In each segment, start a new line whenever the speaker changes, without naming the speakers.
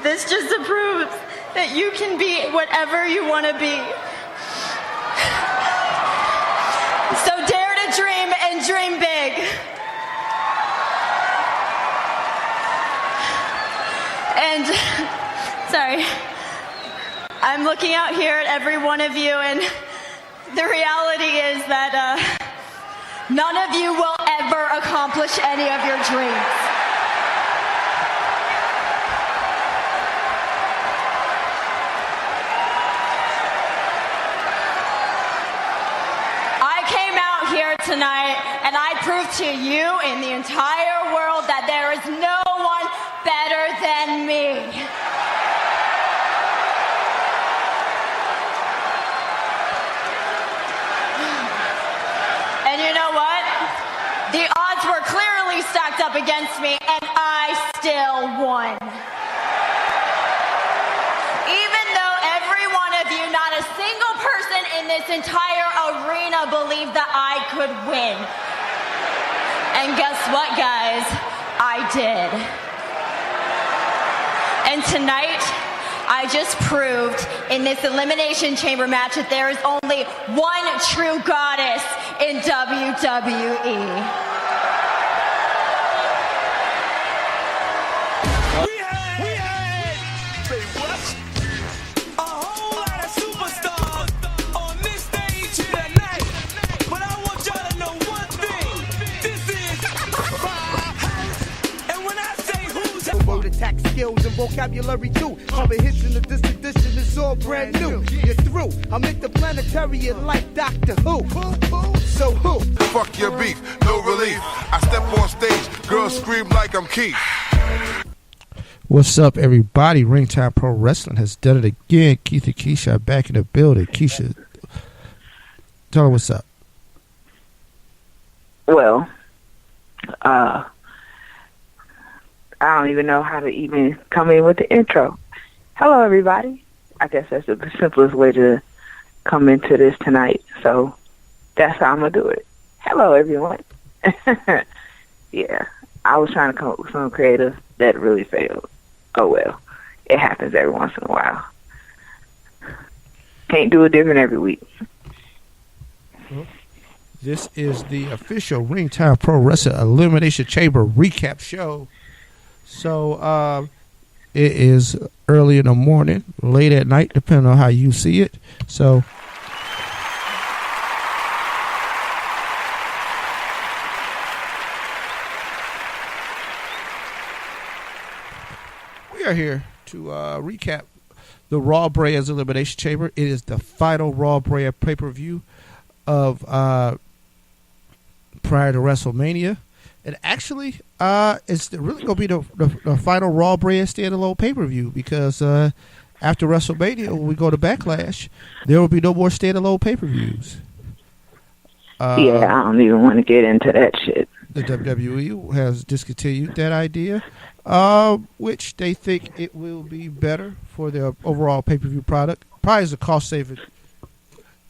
This just proves that you can be whatever you want to be. So dare to dream and dream big. And, sorry, I'm looking out here at every one of you, and the reality is that none of you will ever accomplish any of your dreams. I came out here tonight, and I proved to you and the entire world that there is no one better than me. And you know what? The odds were clearly stacked up against me, and I still won. Even though every one of you, not a single person in this entire arena believed that I could win. And guess what, guys? I did. And tonight, I just proved in this Elimination Chamber match that there is only one true goddess in WWE.
Attack skills and vocabulary too. All the hits in this edition is all brand new. You're through. I'm interplanetary and like Doctor Who. So who?
Fuck your beef, no relief. I step on stage, girls scream like I'm Keith.
What's up, everybody? Ringtime Pro Wrestling has done it again. Keith and Keisha are back in the building. Keisha, tell her what's up.
Well, I don't even know how to even come in with the intro. Hello, everybody. I guess that's the simplest way to come into this tonight. So that's how I'm going to do it. Hello, everyone. Yeah, I was trying to come up with something creative that really failed. Oh, well. It happens every once in a while. Can't do it different every week.
This is the official Ringtime Pro Wrestling Elimination Chamber recap show. So it is early in the morning, late at night, depending on how you see it. So we are here to recap the Raw Bray as Elimination Chamber. It is the final Raw Bray pay-per-view of prior to WrestleMania. And actually, it's really going to be the final Raw Bray standalone pay-per-view because after WrestleMania, when we go to Backlash, there will be no more standalone pay-per-views.
Yeah, I don't even want to get into that shit.
The WWE has discontinued that idea, which they think it will be better for their overall pay-per-view product. Probably is a cost-saving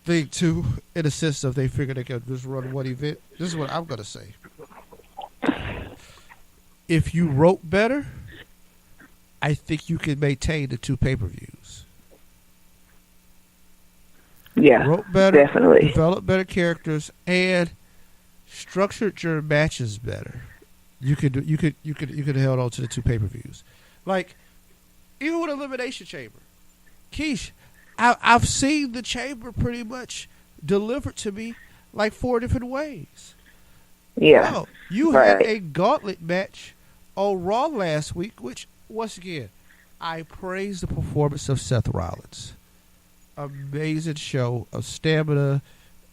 thing, too, in the sense of they figure they can just run one event. This is what I'm going to say. If you wrote better, I think you can maintain the two pay-per-views.
Yeah,
wrote better,
definitely.
Developed better characters, and structured your matches better. You could have held on to the two pay-per-views. Like even with Elimination Chamber, Keish, I've seen the Chamber pretty much delivered to me like 4 different ways.
Yeah,
well, you had a gauntlet match on Raw last week, which, once again, I praise the performance of Seth Rollins. Amazing show of stamina,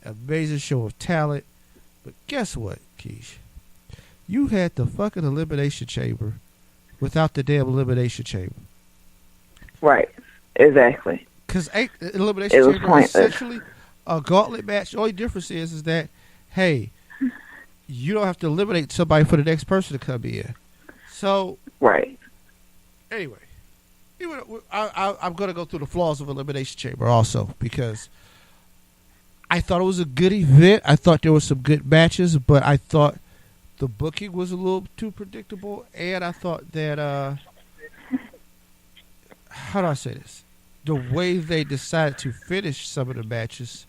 amazing show of talent. But guess what, Keish? You had the fucking Elimination Chamber without the damn Elimination Chamber.
Right, exactly.
Because Elimination Chamber is essentially a gauntlet match. The only difference is that, hey, you don't have to eliminate somebody for the next person to come in. So,
right.
Anyway, I'm going to go through the flaws of Elimination Chamber also because I thought it was a good event. I thought there were some good matches, but I thought the booking was a little too predictable, and I thought that how do I say this? The way they decided to finish some of the matches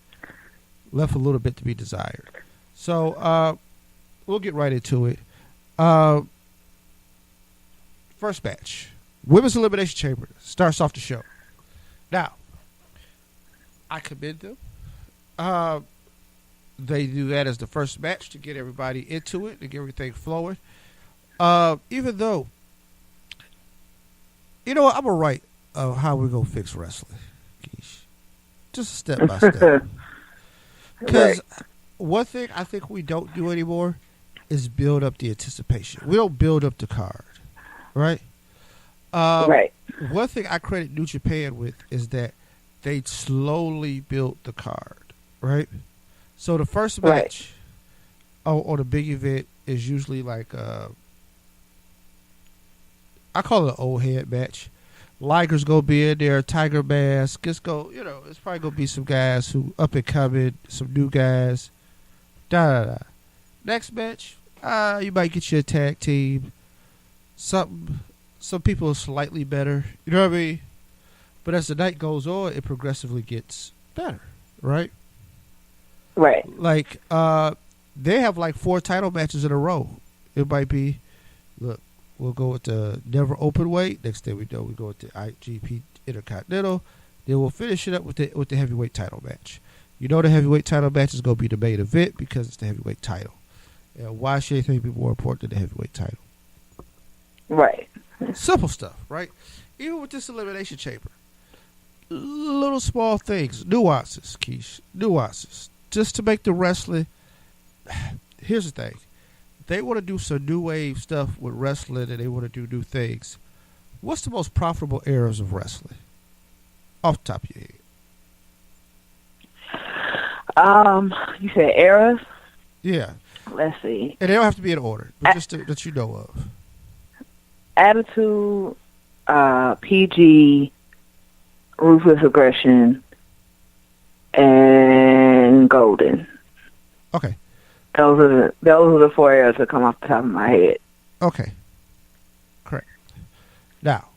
left a little bit to be desired. So we'll get right into it. First match, Women's Elimination Chamber starts off the show. Now, I commend them. They do that as the first match to get everybody into it, to get everything flowing. Even though, you know what, I'm going to write how we're going to fix wrestling. Just step by step. Because one thing I think we don't do anymore is build up the anticipation. We don't build up the card, right?
Right.
One thing I credit New Japan with is that they slowly built the card, right? So the first match on a big event is usually like I call it an old head match. Liger's gonna be in there, Tiger Mask. It's probably gonna be some guys who up and coming, some new guys. Next match, you might get you a tag team. Some people are slightly better. You know what I mean? But as the night goes on, it progressively gets better, right?
Right.
Like, they have like 4 title matches in a row. It might be, look, we'll go with the Never Open Weight. Next thing we know, we go with the IGP Intercontinental. Then we'll finish it up with the heavyweight title match. You know the heavyweight title match is going to be the main event because it's the heavyweight title. And why should anything be more important than the heavyweight title?
Right.
Simple stuff, right? Even with this Elimination Chamber. Little small things. Nuances, Keish. Nuances. Just to make the wrestling. Here's the thing. They want to do some new wave stuff with wrestling and they want to do new things. What's the most profitable eras of wrestling? Off the top of your head.
You said eras?
Yeah.
Let's see.
And they don't have to be in order, but just that you know of.
Attitude, PG, Ruthless Aggression, and Golden.
Okay.
Those are the 4 eras that come off the top of my head.
Okay. Correct. Now,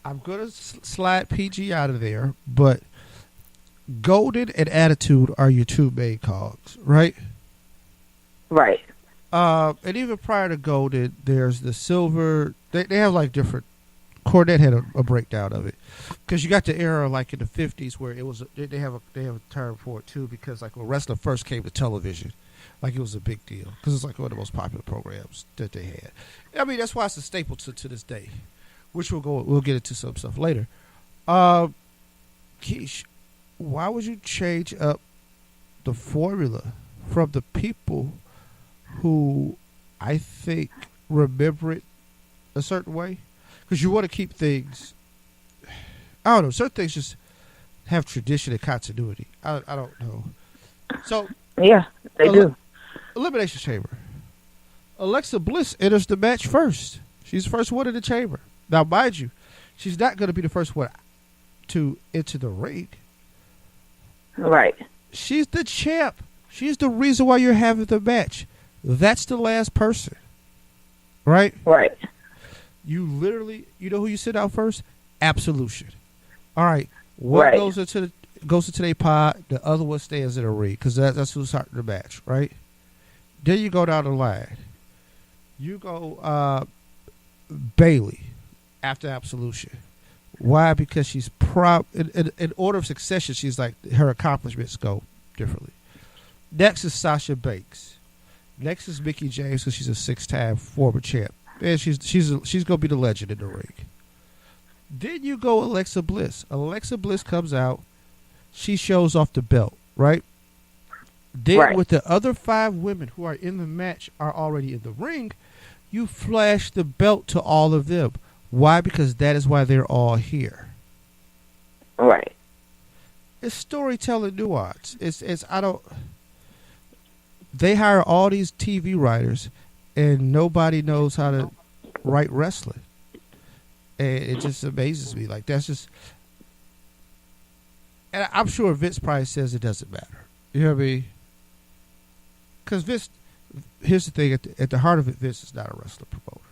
I'm going to slide PG out of there, but Golden and Attitude are your 2 main cogs, right?
Right.
And even prior to Golden, there's the Silver. They have like different. Cornette had a breakdown of it because you got the era like in the 50s where it was. They have a term for it too because like when wrestling first came to television, like it was a big deal because it's like one of the most popular programs that they had. I mean that's why it's a staple to this day, which we'll get into some stuff later. Keish, why would you change up the formula from the people who I think remember it a certain way? Because you want to keep things, I don't know, certain things just have tradition and continuity. I don't know. So
yeah, they do.
Elimination Chamber. Alexa Bliss enters the match first. She's the first one in the chamber. Now, mind you, she's not going to be the first one to enter the ring.
Right.
She's the champ. She's the reason why you're having the match. That's the last person. Right?
Right.
You literally, you know who you sit out first? Absolution. All right. One goes into their pod, the other one stays in the ring because that's who's starting the match, right? Then you go down the line. You go Bayley after Absolution. Why? Because she's in order of succession, she's like her accomplishments go differently. Next is Sasha Banks. Next is Mickie James because she's a 6-time former champ. And she's gonna be the legend in the ring. Then you go Alexa Bliss. Alexa Bliss comes out. She shows off the belt, right? Then with the other 5 women who are in the match are already in the ring, you flash the belt to all of them. Why? Because that is why they're all here.
Right.
It's storytelling nuance. They hire all these TV writers and nobody knows how to write wrestling. And it just amazes me. Like that's just, and I'm sure Vince probably says it doesn't matter. You know what I mean? Because Vince, here's the thing: at the heart of it, Vince is not a wrestler promoter,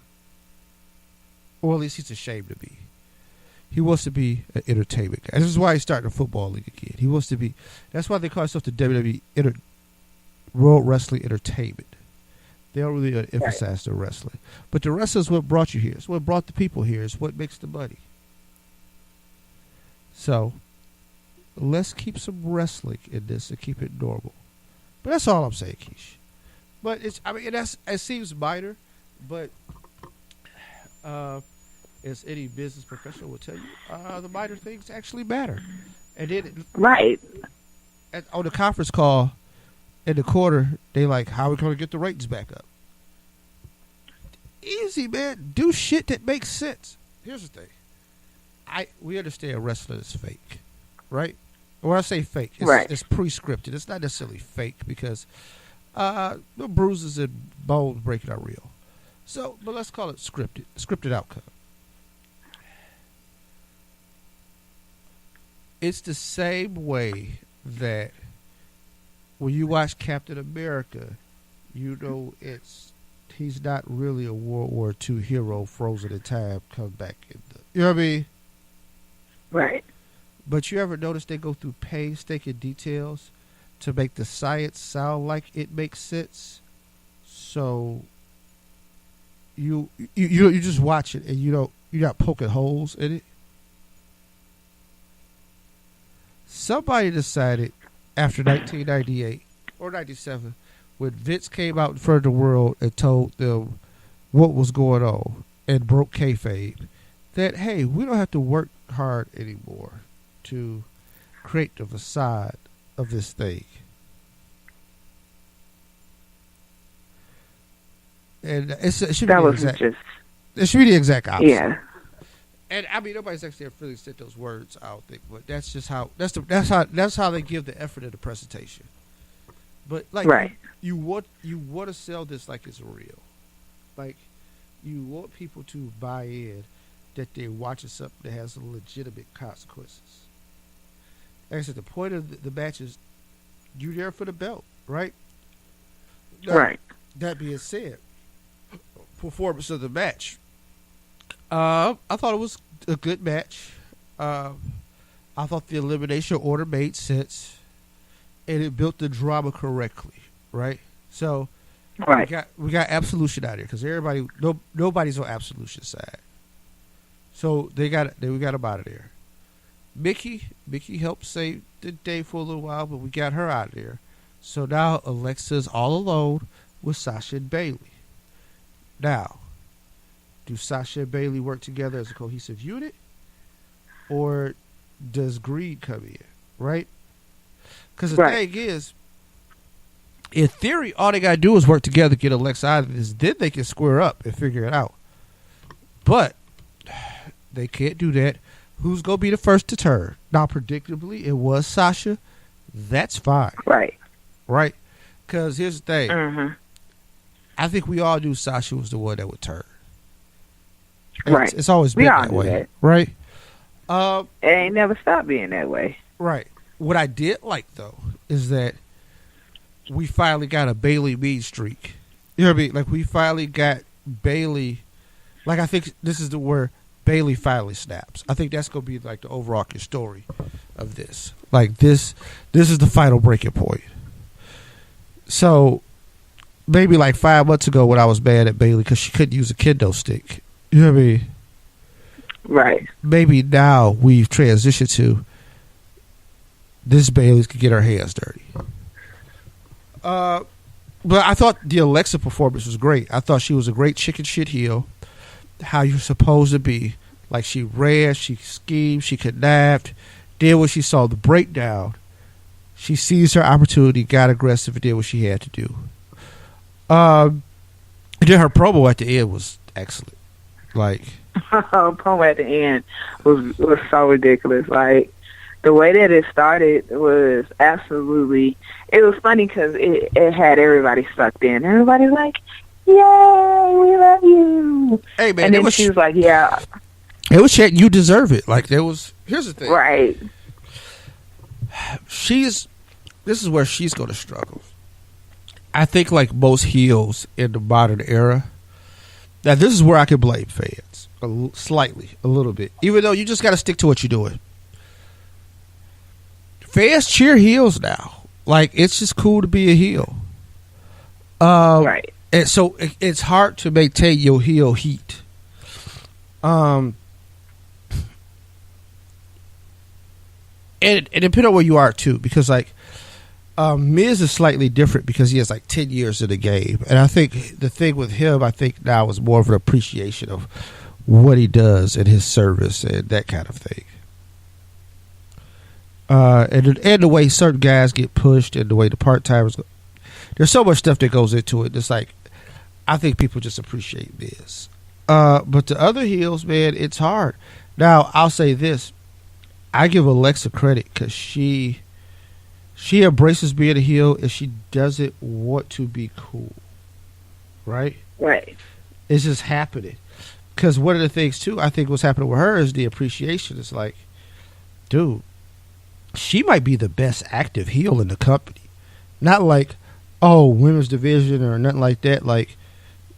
or at least he's ashamed to be. He wants to be an entertainment guy. This is why he's starting a football league again. He wants to be. That's why they call themselves the WWE World Wrestling Entertainment. They don't really emphasize the wrestling. But the wrestling is what brought you here. It's what brought the people here. It's what makes the money. So, let's keep some wrestling in this and keep it normal. But that's all I'm saying, Keish. But it seems minor, but as any business professional will tell you, the minor things actually matter. And then,
right.
On the conference call, in the quarter, they like, how are we going to get the ratings back up? Easy, man. Do shit that makes sense. Here's the thing. We understand wrestling is fake, right? When I say fake, it's pre-scripted. It's not necessarily fake because the bruises and bones breaking are real. So, but let's call it scripted outcome. It's the same way that when you watch Captain America, you know he's not really a World War II hero frozen in time, come back in you know what I mean?
Right.
But you ever notice they go through painstaking details to make the science sound like it makes sense? So you just watch it and you're not poking holes in it. Somebody decided after 1998 or 97, when Vince came out in front of the world and told them what was going on and broke kayfabe, that, hey, we don't have to work hard anymore to create the facade of this thing. And it should be the exact opposite.
Yeah.
And I mean, nobody's actually really said those words, I don't think, but that's just how that's how they give the effort of the presentation. But like,
right.
you want to sell this like it's real, like you want people to buy in that they're watching something that has legitimate consequences. Like I said, the point of the match is you're there for the belt, right?
Right.
That being said, performance of the match. I thought it was a good match. I thought the elimination order made sense, and it built the drama correctly, right? So,
right.
we got Absolution out here because nobody's on Absolution's side. So we got them out of there. Mickie helped save the day for a little while, but we got her out of there. So now Alexa's all alone with Sasha and Bayley. Now, do Sasha and Bayley work together as a cohesive unit? Or does greed come in, right? Because the thing is, in theory, all they got to do is work together, get Alexa out of this. Then they can square up and figure it out. But they can't do that. Who's going to be the first to turn? Now, predictably, it was Sasha. That's fine.
Right.
Right? Because here's the thing.
Mm-hmm.
I think we all knew Sasha was the one that would turn.
Right.
It's always been that way. Right?
It ain't never stopped being that way.
Right. What I did like, though, is that we finally got a Bayley mean streak. You know what I mean? Like, we finally got Bayley. Like, I think this is where Bayley finally snaps. I think that's going to be, like, the overarching story of this. Like, this is the final breaking point. So, maybe like 5 months ago when I was mad at Bayley because she couldn't use a kendo stick. You know what I mean?
Right.
Maybe now we've transitioned to this Bayley can get her hands dirty. But I thought the Alexa performance was great. I thought she was a great chicken shit heel. How you're supposed to be. Like, she ran, she schemed, she connived. Then when she saw the breakdown, she seized her opportunity, got aggressive, and did what she had to do. And then her promo at the end was excellent. Like,
promo at the end was so ridiculous. Like, the way that it started was absolutely. It was funny because it had everybody sucked in. Everybody's like, "Yay, we love you!"
Hey man,
and then she was like, "Yeah."
It was chat. You deserve it. Like, there was. Here's the thing.
Right.
This is where she's going to struggle. I think, like most heels in the modern era, now this is where I can blame fans. slightly, a little bit. Even though you just got to stick to what you're doing. Fans cheer heels now. Like, it's just cool to be a heel.
Right.
And so it's hard to maintain your heel heat. And depending on where you are too, because like Miz is slightly different because he has like 10 years in the game, and I think the thing with him, I think now is more of an appreciation of what he does and his service and that kind of thing. And the way certain guys get pushed and the way the part timers go, there's so much stuff that goes into it. It's like I think people just appreciate Miz. But the other heels, man, it's hard. Now I'll say this. I give Alexa credit because she embraces being a heel and she doesn't want to be cool, right?
Right.
It's just happening. Because one of the things too, I think what's happening with her is the appreciation. It's like, dude, she might be the best active heel in the company. Not like, oh, women's division or nothing like that. Like,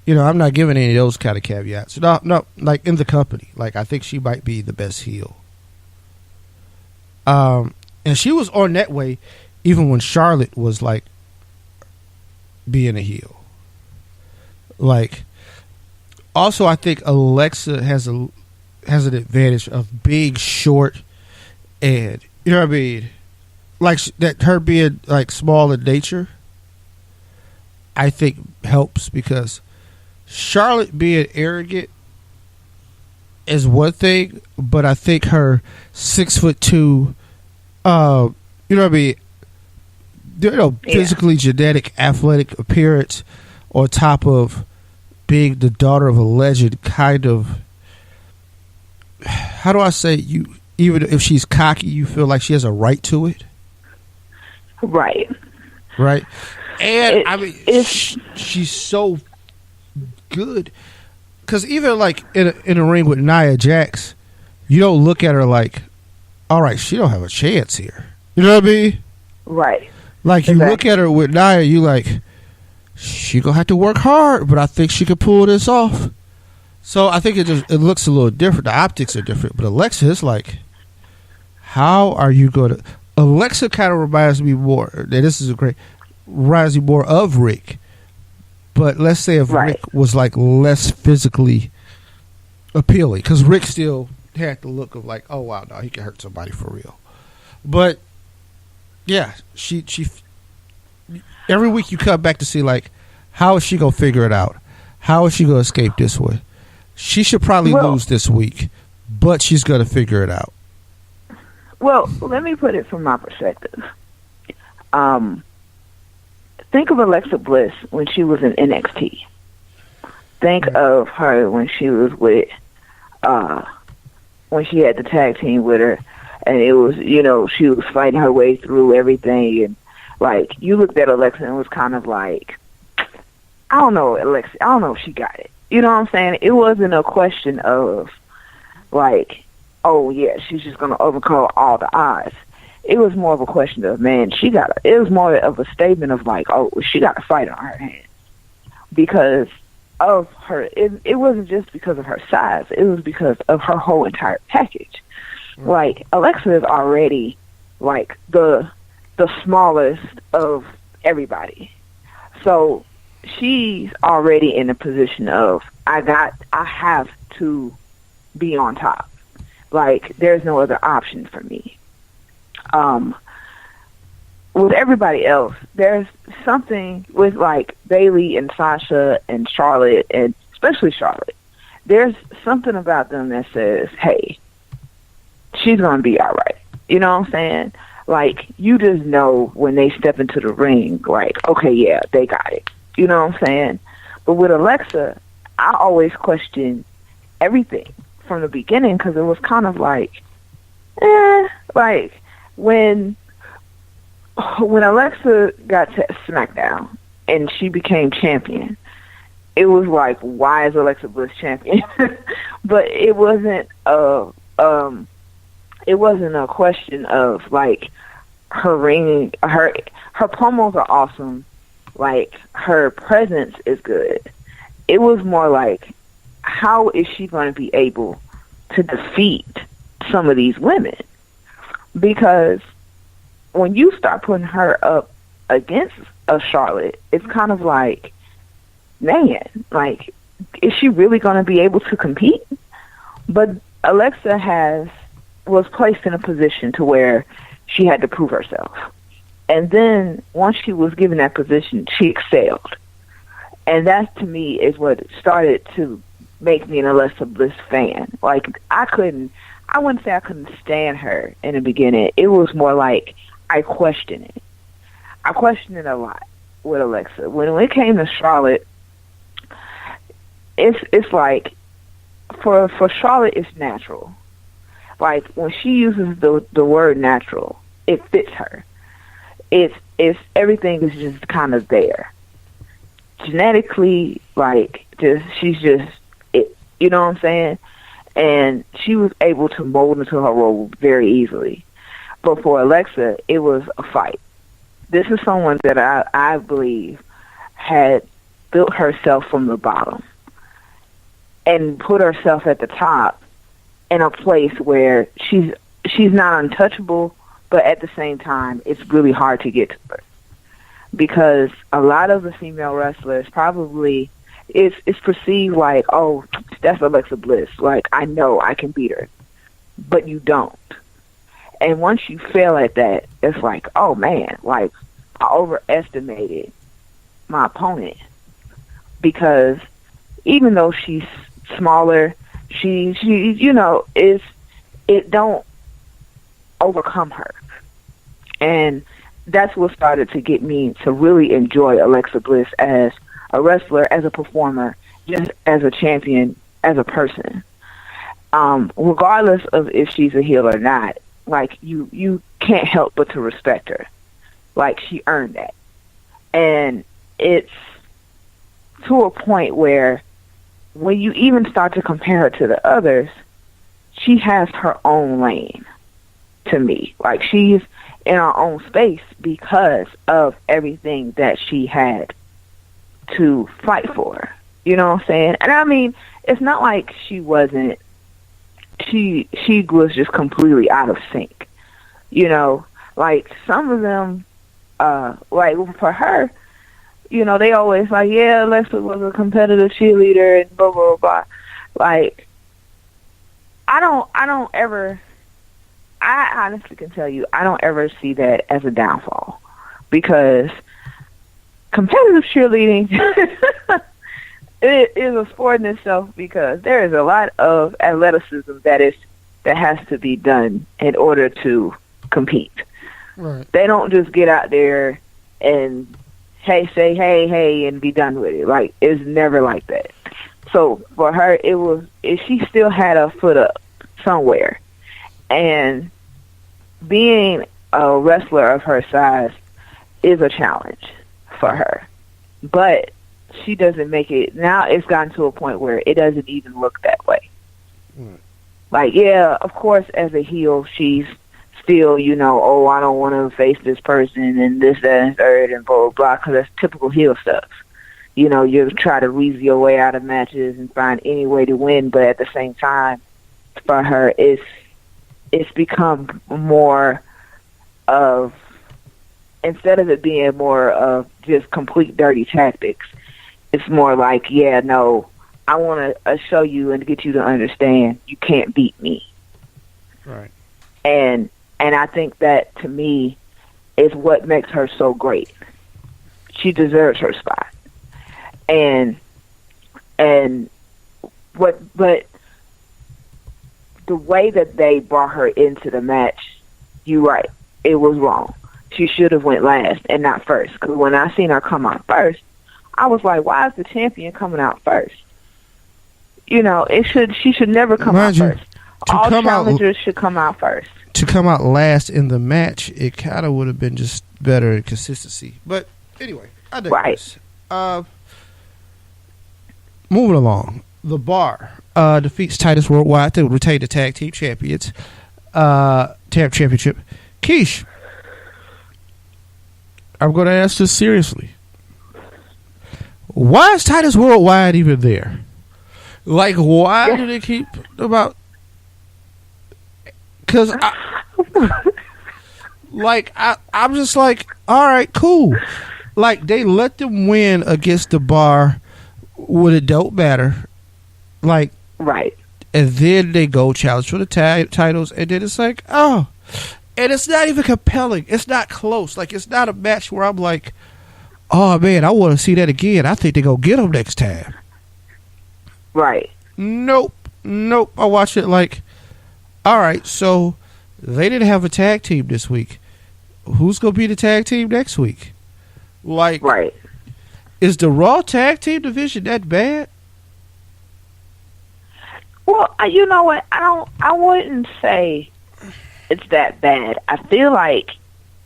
you know, I'm not giving any of those kind of caveats. No, like in the company. Like, I think she might be the best heel. And she was on that way even when Charlotte was like being a heel. Like, also I think Alexa has an advantage of being short and, you know what I mean? Like that, her being like small in nature, I think helps because Charlotte being arrogant is one thing, but I think her 6'2", you know what I mean? Physically genetic, athletic appearance, on top of being the daughter of a legend, kind of. How do I say you? Even if she's cocky, you feel like she has a right to it.
Right.
Right. And I mean, she's so good. Because even like in a ring with Nia Jax, you don't look at her like, all right, she don't have a chance here. You know what I mean?
Right.
Like you look at her with Nia, you like, she gonna have to work hard, but I think she could pull this off. So I think it looks a little different. The optics are different. But Alexa is like, how are you going to? Alexa kind of reminds me more. Reminds me more of Rick. But let's say if Rick was like less physically appealing, because Rick still had the look of like, oh wow, no, he can hurt somebody for real. But yeah, she every week you come back to see like, how is she gonna figure it out? How is she gonna escape this way? She should probably lose this week, but she's gonna figure it out.
Well, let me put it from my perspective. Think of Alexa Bliss when she was in NXT. Think of her when she was with, when she had the tag team with her, and it was, you know, she was fighting her way through everything, and like you looked at Alexa and it was kind of like, I don't know, Alexa, I don't know if she got it. You know what I'm saying? It wasn't a question of like, oh yeah, she's just gonna overcome all the odds. It was more of a question of, man, it was more of a statement of like, oh, she got a fight on her hands. Because of her, it wasn't just because of her size, it was because of her whole entire package. Mm-hmm. Like, Alexa is already like the smallest of everybody. So she's already in a position of, I have to be on top. Like, there's no other option for me. With everybody else, there's something with like Bayley and Sasha and Charlotte, and especially Charlotte. There's something about them that says, hey, she's going to be all right. You know what I'm saying? Like, you just know when they step into the ring, like, okay, yeah, they got it. You know what I'm saying? But with Alexa, I always question everything from the beginning because it was kind of like, like when Alexa got to SmackDown and she became champion, it was like, why is Alexa Bliss champion? But it wasn't a question of like her ring, her promos are awesome, like her presence is good. It was more like, how is she going to be able to defeat some of these women? Because when you start putting her up against a Charlotte, it's kind of like, man, like, is she really going to be able to compete? But Alexa was placed in a position to where she had to prove herself. And then once she was given that position, she excelled. And that, to me, is what started to make me an Alexa Bliss fan. Like, I wouldn't say I couldn't stand her in the beginning. It was more like I questioned it. I questioned it a lot with Alexa. When it came to Charlotte, it's like, for Charlotte, it's natural. Like, when she uses the word natural, it fits her. It's everything is just kind of there. Genetically, like, she's just it. You know what I'm saying? And she was able to mold into her role very easily. But for Alexa, it was a fight. This is someone that I believe had built herself from the bottom and put herself at the top in a place where she's not untouchable, but at the same time, it's really hard to get to her. Because a lot of the female wrestlers probably, it's perceived like, oh, that's Alexa Bliss. Like, I know I can beat her. But you don't. And once you fail at that, it's like, oh, man, like, I overestimated my opponent. Because even though she's smaller, she you know, it don't overcome her. And that's what started to get me to really enjoy Alexa Bliss as a wrestler, as a performer, just as a champion, as a person. Regardless of if she's a heel or not, like, you can't help but to respect her. Like, she earned that. And it's to a point where when you even start to compare her to the others, she has her own lane to me. Like, she's in her own space because of everything that she had to fight for. You know what I'm saying? And I mean, it's not like she was just completely out of sync. You know, like, some of them, like, for her, you know, they always like, yeah, Alexa was a competitive cheerleader and blah, blah, blah. Like, I honestly can tell you, I don't ever see that as a downfall, because competitive cheerleading it is a sport in itself, because there is a lot of athleticism that has to be done in order to compete.
Right.
They don't just get out there and say hey and be done with it. Like, it's never like that. So for her, she still had a foot up somewhere. And being a wrestler of her size is a challenge for her. But she doesn't make it. Now it's gotten to a point where it doesn't even look that way. Mm. Like, yeah, of course, as a heel, she's still, you know, oh, I don't want to face this person and this, that, and third, and blah, blah, blah, because that's typical heel stuff. You know, you try to weasel your way out of matches and find any way to win, but at the same time, for her, it's become more of, instead of it being more of just complete dirty tactics, it's more like, yeah, no, I want to show you and get you to understand you can't beat me.
Right.
And I think that, to me, is what makes her so great. She deserves her spot. But the way that they brought her into the match, you're right, it was wrong. She should have went last and not first. Because when I seen her come out first, I was like, why is the champion coming out first? You know, she should never come out first. All challengers should come out first.
To come out last in the match, it kind of would have been just better consistency. But anyway, I digress. Right. Moving along, The Bar defeats Titus Worldwide to retain the tag team champions, championship. Keish, I'm going to ask this seriously. Why is Titus Worldwide even there? Like, why do they keep about? Because I'm just like, all right, cool. Like, they let them win against the Bar when it don't matter. Like,
right.
And then they go challenge for the titles, and then it's like, oh. And it's not even compelling. It's not close. Like, it's not a match where I'm like, oh, man, I want to see that again. I think they're going to get them next time.
Right.
Nope. I watched it like, all right, so they didn't have a tag team this week. Who's going to be the tag team next week? Like,
right.
Is the Raw tag team division that bad?
Well, you know what? I wouldn't say it's that bad. I feel like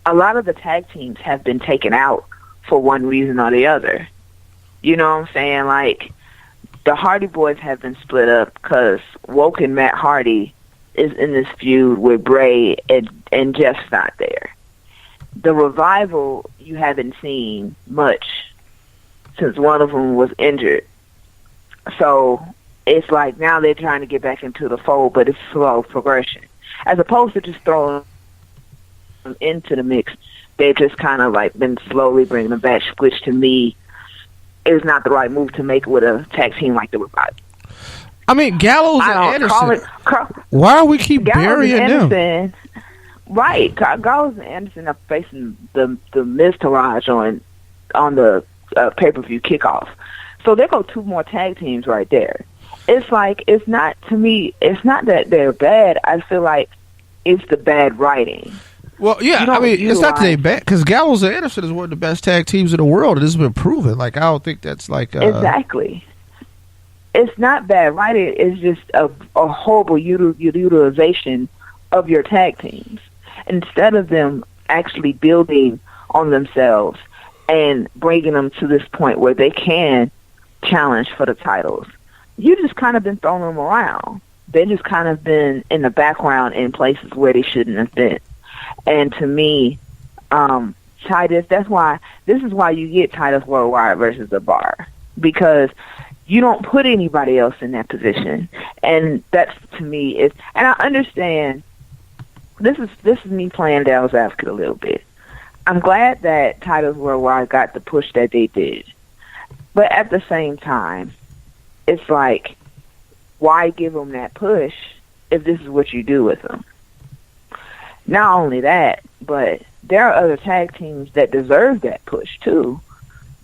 a lot of the tag teams have been taken out for one reason or the other. You know what I'm saying? Like, the Hardy Boys have been split up because Woken Matt Hardy is in this feud with Bray and Jeff's not there. The Revival, you haven't seen much since one of them was injured. So it's like now they're trying to get back into the fold, but it's slow progression. As opposed to just throwing them into the mix, they've just kind of like been slowly bringing them back, which to me is not the right move to make with a tag team like the Revival.
I mean, Gallows and Anderson. Why do we keep burying them?
Right. Gallows and Anderson are facing the Miztourage on the pay-per-view kickoff. So there go two more tag teams right there. It's like, it's not that they're bad. I feel like it's the bad writing.
Well, yeah, I mean, it's not that they're bad, because Gallows and Anderson is one of the best tag teams in the world, and it's been proven. Like, I don't think that's like...
Exactly. It's not bad writing. It's just a horrible utilization of your tag teams. Instead of them actually building on themselves and bringing them to this point where they can challenge for the titles, you just kind of been throwing them around. They just kind of been in the background in places where they shouldn't have been. And to me, Titus, this is why you get Titus Worldwide versus the Bar, because you don't put anybody else in that position. And that's, to me, and I understand, this is me playing devil's advocate a little bit. I'm glad that Titus Worldwide got the push that they did. But at the same time, it's like, why give them that push if this is what you do with them? Not only that, but there are other tag teams that deserve that push too,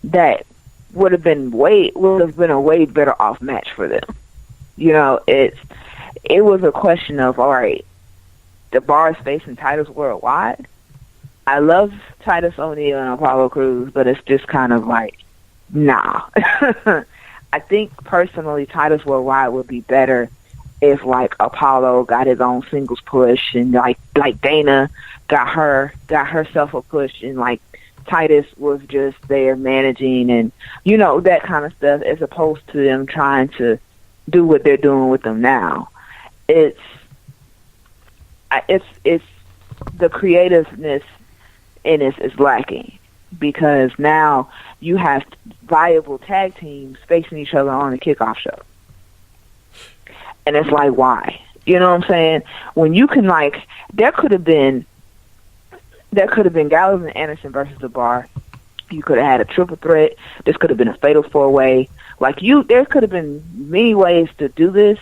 that would have been a way better off match for them. You know, it was a question of, all right, the Bar is facing Titus Worldwide. I love Titus O'Neil and Apollo Crews, but it's just kind of like, nah. I think personally Titus Worldwide would be better if like Apollo got his own singles push, and like Dana got herself a push, and like Titus was just there managing and, you know, that kind of stuff, as opposed to them trying to do what they're doing with them now. It's the creativeness in it is lacking, because now you have viable tag teams facing each other on a kickoff show. And it's like, why? You know what I'm saying? When you can, like, there could have been Gallows and Anderson versus the Bar. You could have had a triple threat. This could have been a fatal four-way. Like, there could have been many ways to do this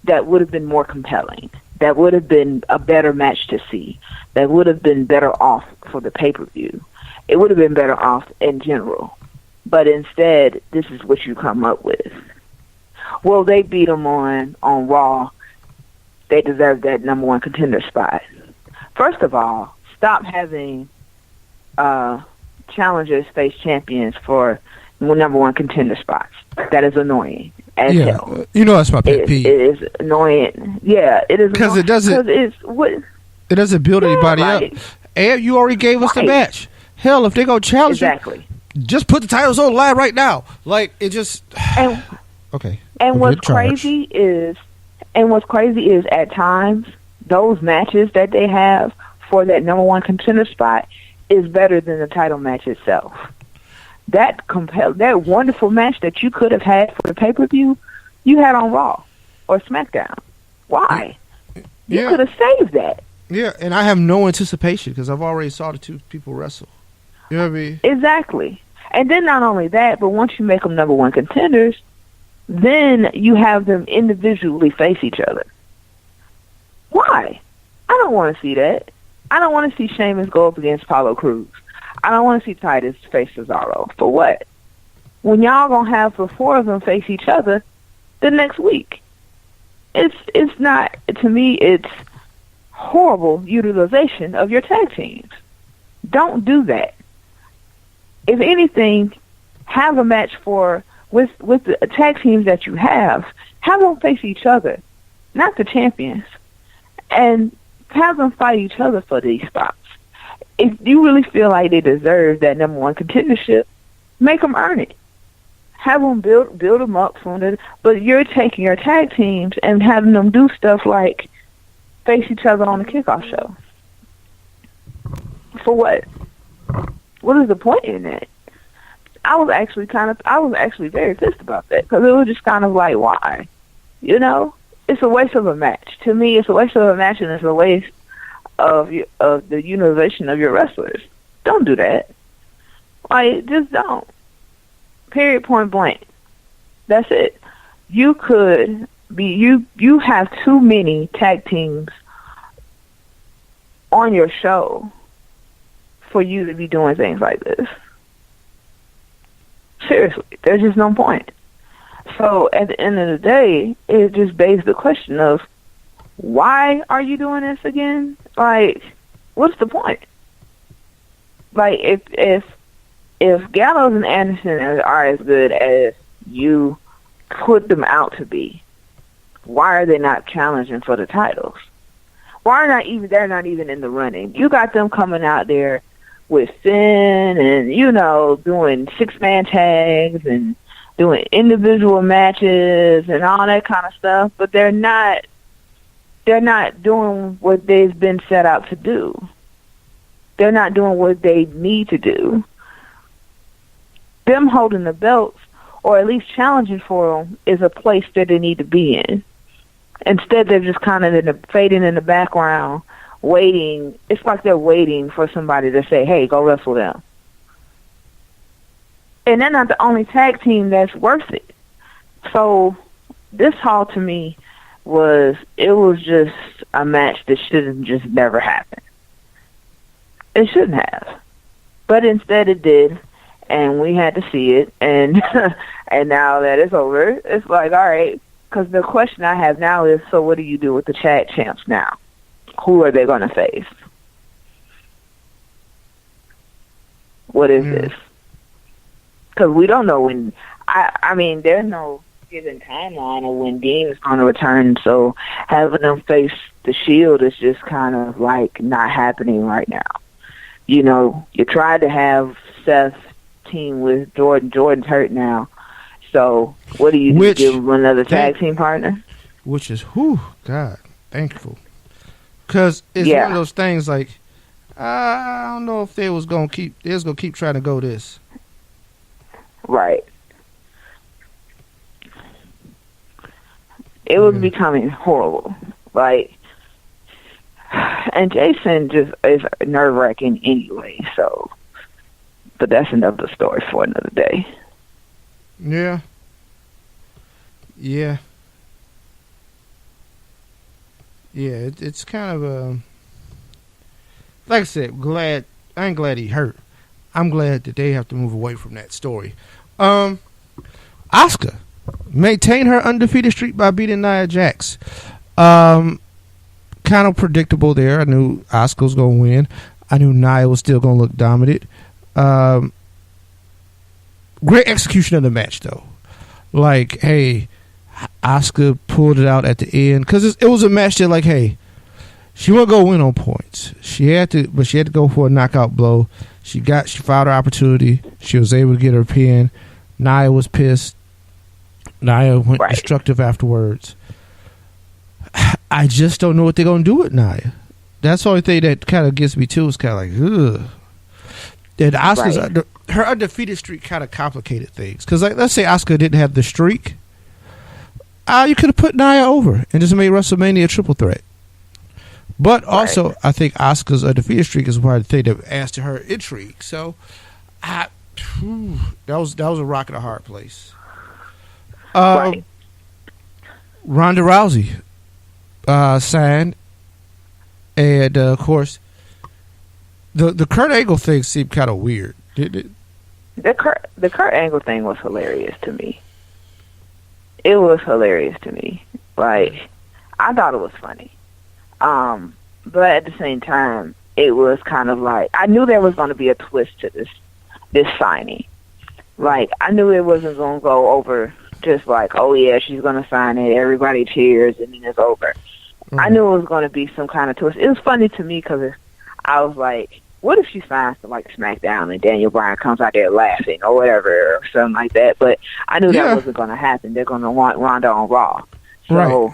that would have been more compelling, that would have been a better match to see, that would have been better off for the pay-per-view. It would have been better off in general. But instead, this is what you come up with. Well, they beat them on Raw. They deserve that number one contender spot. First of all, stop having challengers face champions for number one contender spots. That is annoying as hell.
You know that's my pet peeve.
It is annoying. Yeah, it is.
Because it doesn't build anybody up. And you already gave us the match. Hell, if they're going to challenge you, just put the titles on the line right now. Like, it just... Okay.
And what's crazy is at times those matches that they have for that number one contender spot is better than the title match itself. That wonderful match that you could have had for the pay-per-view, you had on Raw or SmackDown. Why? You could have saved that.
Yeah, and I have no anticipation because I've already saw the two people wrestle. You know what I mean?
Exactly. And then not only that, but once you make them number one contenders, then you have them individually face each other. Why? I don't want to see that. I don't want to see Sheamus go up against Apollo Crews. I don't want to see Titus face Cesaro. For what? When y'all gonna have the four of them face each other the next week. It's not, to me, it's horrible utilization of your tag teams. Don't do that. If anything, have a match with the tag teams that you have them face each other, not the champions, and have them fight each other for these spots. If you really feel like they deserve that number one contendership, make them earn it. Have them build them up from it. But you're taking your tag teams and having them do stuff like face each other on the kickoff show. For what? What is the point in that? I was actually very pissed about that because it was just kind of like, why? You know, it's a waste of a match. To me, it's a waste of a match, and it's a waste of the utilization of your wrestlers. Don't do that. Like, just don't. Period. Point blank. That's it. You have too many tag teams on your show for you to be doing things like this. Seriously, there's just no point. So at the end of the day, it just begs the question of, why are you doing this again? Like, what's the point? Like, if Gallows and Anderson are as good as you put them out to be, why are they not challenging for the titles? They're not even in the running? You got them coming out there with Finn and, you know, doing 6-man tags and doing individual matches and all that kind of stuff, but they're not doing what they've been set out to do. They're not doing what they need to do. Them holding the belts, or at least challenging for them, is a place that they need to be in. Instead, they're just kind of fading in the background, waiting. It's like they're waiting for somebody to say, hey, go wrestle them. And they're not the only tag team that's worth it. So this Hall, to me, was just a match that should have just never happened. It shouldn't have. But instead it did, and we had to see it, and and now that it's over, it's like, all right, because the question I have now is, so what do you do with the tag champs now? Who are they going to face? What is this? Because we don't know when. I mean, there's no given timeline of when Dean is going to return, so having them face the Shield is just kind of like not happening right now. You know, you tried to have Seth team with Jordan. Jordan's hurt now. So what do you do? Give him another tag team partner?
Which is, God, thankful. Because it's one of those things like, I don't know if they was going to keep trying to go this.
Right. It was becoming horrible. Like, and Jason just is nerve-wracking anyway, so. But that's another story for another day.
Yeah. Yeah. Yeah, it's kind of a... Like I said, I ain't glad he hurt. I'm glad that they have to move away from that story. Asuka maintained her undefeated streak by beating Nia Jax. Kind of predictable there. I knew Asuka was going to win. I knew Nia was still going to look dominant. Great execution of the match, though. Like, hey, Asuka pulled it out at the end because it was a match that, like, hey, she wasn't gonna win on points. She had to go for a knockout blow. She found her opportunity. She was able to get her pin. Nia was pissed. Nia went destructive afterwards. I just don't know what they're gonna do with Nia. That's the only thing that kind of gets me too. Is kind of like, ugh. That Asuka's her undefeated streak kind of complicated things because, like, let's say Asuka didn't have the streak, you could have put Nia over and just made WrestleMania a triple threat. But also, I think Asuka's undefeated streak is part of the thing that adds to her intrigue. So, that was a rock in a hard place. Ronda Rousey signed, and of course, the Kurt Angle thing seemed kind of weird, didn't it?
The Kurt Angle thing was hilarious to me. It was hilarious to me. Like, I thought it was funny. But at the same time, it was kind of like, I knew there was going to be a twist to this signing. Like, I knew it wasn't going to go over just like, oh yeah, she's going to sign it, everybody cheers, and then it's over. Mm-hmm. I knew it was going to be some kind of twist. It was funny to me because I was like, what if she signs to like SmackDown and Daniel Bryan comes out there laughing or whatever or something like that? But I knew that wasn't going to happen. They're going to want Ronda on Raw. So,
right.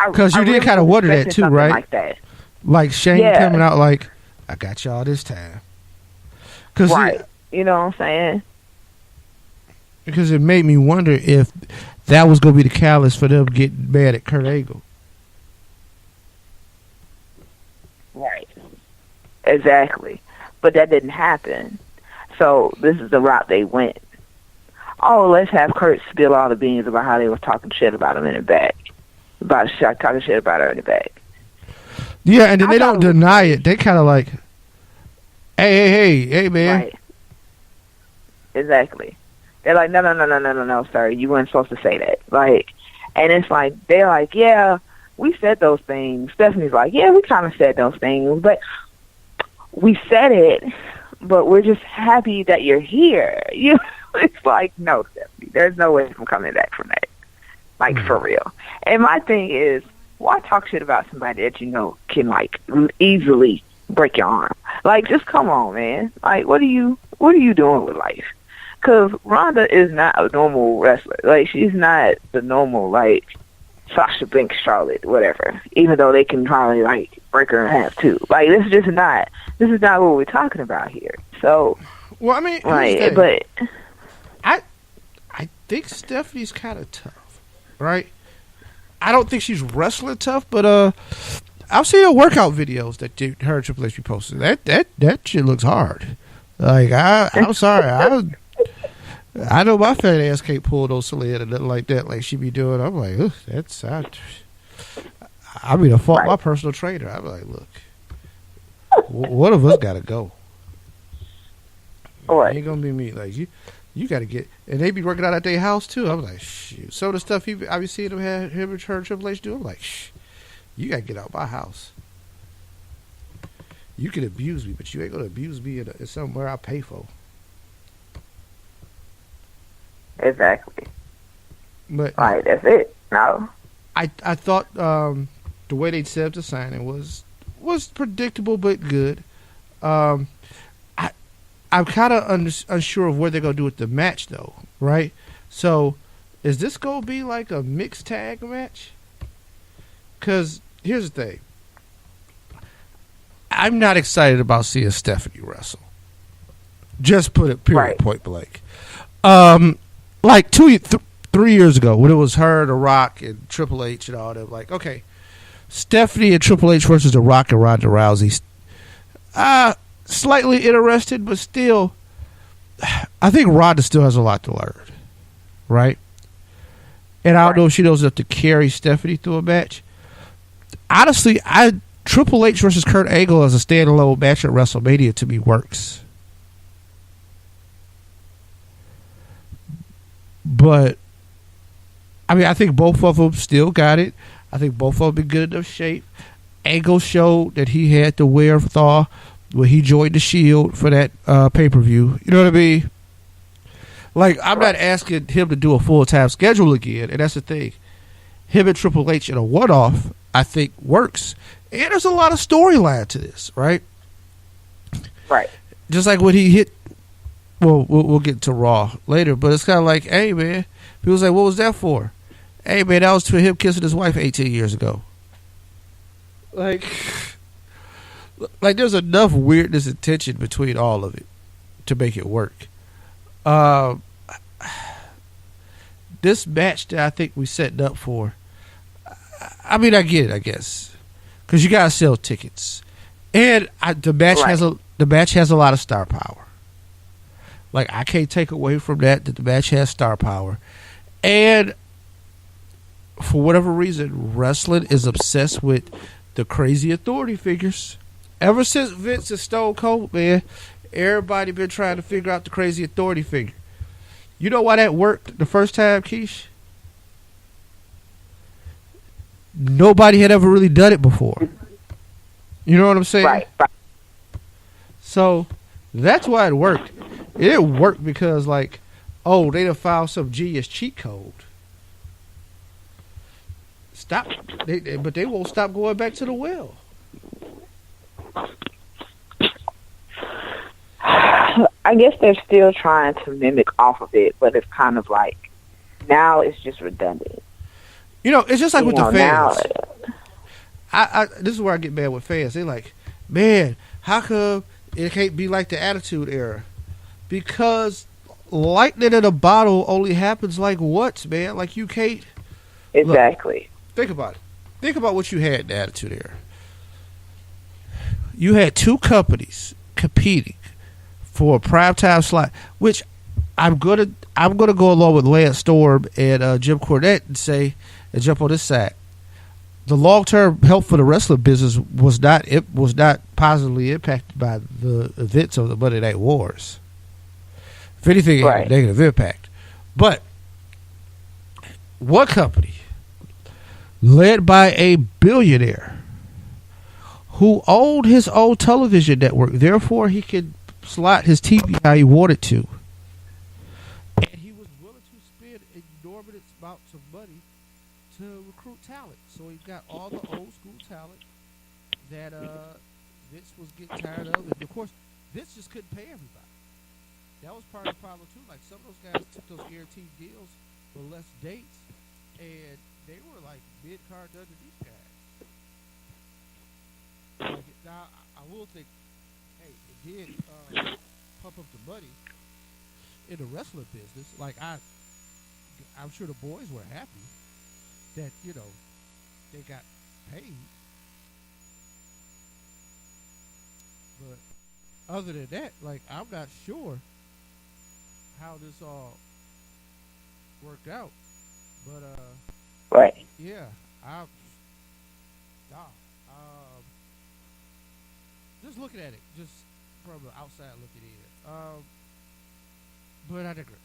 Because you did kind of wonder that too, right?
Like that.
Like Shane coming out like, I got y'all this time.
Right. You know what I'm saying?
Because it made me wonder if that was going to be the catalyst for them getting mad at Kurt Angle.
Right. Exactly. But that didn't happen. So this is the route they went. Oh, let's have Kurt spill all the beans about how they were talking shit about him in the back. Talking shit about her in the back.
Yeah, and then they don't deny it. They kind of like, hey, man.
Right. Exactly. They're like, no, sir. You weren't supposed to say that. Like, and it's like, they're like, yeah, we said those things. Stephanie's like, yeah, we kind of said those things, but we said it, but we're just happy that you're here. It's like, no, Stephanie, there's no way from coming back from that. Like, for real. And my thing is, why talk shit about somebody that you know can, like, easily break your arm? Like, just come on, man. Like, what are you doing with life? Because Ronda is not a normal wrestler. Like, she's not the normal, like, Sasha Banks, Charlotte, whatever. Even though they can probably, like, break her in half, too. Like, this is not what we're talking about here. So,
well, I mean,
like, but
I think Stephanie's kind of tough, right? I don't think she's wrestling tough, but I've seen her workout videos that her and Triple H be posting. That shit looks hard. Like, I'm sorry, I know my fat ass can't pull those sled or nothing like that, like she be doing. I'm like, ugh, I mean, I fought my personal trainer. I'm like, look, one of us got to go.
Right.
It ain't gonna be me. Like, you got to get, and they be working out at their house too. I'm like, shoot. So the stuff I be seeing him and her Triple H do, I'm like, you got to get out my house. You can abuse me, but you ain't gonna abuse me in somewhere I pay for.
Exactly.
But
right, that's it. No.
I thought the way they set up the signing was predictable but good. I'm kind of unsure of what they're gonna do with the match though, right? So, is this gonna be like a mixed tag match? Because here's the thing, I'm not excited about seeing Stephanie wrestle. Just put it point blank. Like 3 years ago when it was her, The Rock, and Triple H and all them, like, okay, Stephanie and Triple H versus The Rock and Ronda Rousey. Slightly interested, but still, I think Ronda still has a lot to learn, right? And I don't know if she knows enough to carry Stephanie through a match. Honestly, Triple H versus Kurt Angle as a standalone match at WrestleMania to me works. But, I mean, I think both of them still got it. I think both of them in good enough shape. Angle showed that he had the wherewithal when he joined the Shield for that pay-per-view. You know what I mean? Like, I'm not asking him to do a full-time schedule again, and that's the thing. Him and Triple H in a one-off, I think, works. And there's a lot of storyline to this, right?
Right.
Just like when he hit, well, we'll get to Raw later, but it's kind of like, hey, man, people's like, what was that for? Hey, man, that was for him kissing his wife 18 years ago. Like, there's enough weirdness and tension between all of it to make it work. The this match that I think we setting up for, I mean, I get it, I guess, because you gotta sell tickets, and the match has a lot of star power. Like, I can't take away from that the match has star power, and for whatever reason, wrestling is obsessed with the crazy authority figures. Ever since Vince and Stone Cold, man, everybody been trying to figure out the crazy authority figure. You know why that worked the first time, Keish? Nobody had ever really done it before. You know what I'm saying?
Right.
So that's why it worked. It didn't work because, like, oh, they done found some genius cheat code. But they won't stop going back to the well.
I guess they're still trying to mimic off of it, but it's kind of like now it's just redundant.
You know, it's just like with the fans.
Now,
this is where I get mad with fans. They like, man, how come it can't be like the Attitude Era? Because lightning in a bottle only happens like once, man. Like, you can't.
Exactly.
Look, think about it. Think about what you had in the Attitude Era. You had two companies competing for a primetime slot, which I'm gonna go along with Lance Storm and Jim Cornette and jump on this side. The long-term health for the wrestling business was not positively impacted by the events of the Monday Night Wars. If anything, it had a negative impact. But one company led by a billionaire who owned his own television network, therefore he could slot his TV how he wanted to. And he was willing to spend exorbitant amounts of money to recruit talent. So he got all the old school talent that Vince was getting tired of. And of course, Vince just couldn't pay everybody. That was part of the problem too. Like, some of those guys took those guaranteed deals for less dates, and they were like mid-card under these guys. Now, I will think, hey, it did pump up the money in the wrestling business. Like, I'm sure the boys were happy that, you know, they got paid. But other than that, like, I'm not sure how this all worked out. But yeah, just looking at it, just from the outside looking in. But I digress.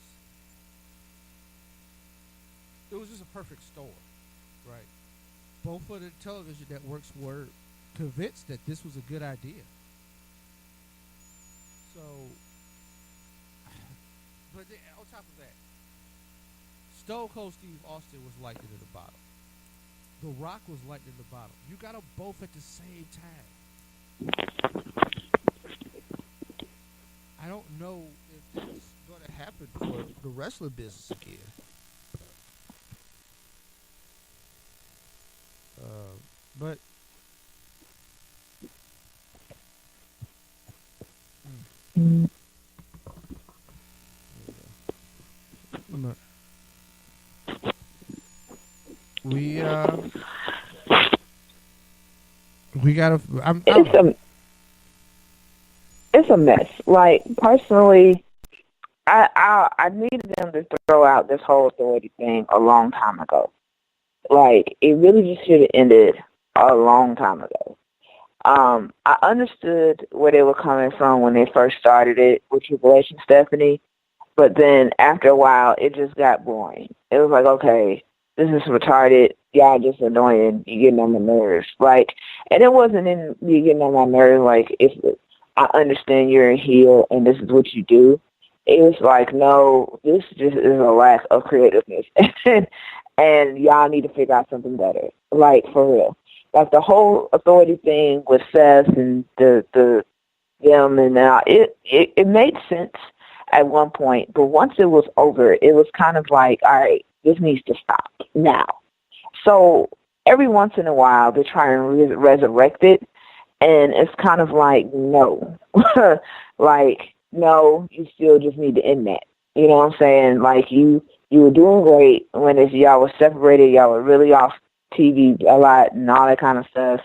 It was just a perfect storm, right? Both of the television networks were convinced that this was a good idea. So, but on top of that, Stone Cold Steve Austin was lightning in the bottle. The Rock was lightning in the bottle. You got them both at the same time. I don't know if this is going to happen for the wrestling business again. But we gotta.
It's a mess. Like, personally, I needed them to throw out this whole authority thing a long time ago. Like, it really just should have ended a long time ago. I understood where they were coming from when they first started it with Triple H and Stephanie, but then after a while, it just got boring. It was like, okay, this is retarded. Y'all just annoying. You're getting on my nerves. Like, and it wasn't in you getting on my nerves. Like, if I understand you're a heel and this is what you do. It was like, no, this just is a lack of creativeness, and y'all need to figure out something better. Like, for real. Like, the whole authority thing with Seth and them and it made sense at one point, but once it was over, it was kind of like, all right, this needs to stop now. So every once in a while, they try and resurrect it, and it's kind of like, no. Like, no, you still just need to end that. You know what I'm saying? Like, you You were doing great when y'all were separated. Y'all were really off TV a lot and all that kind of stuff.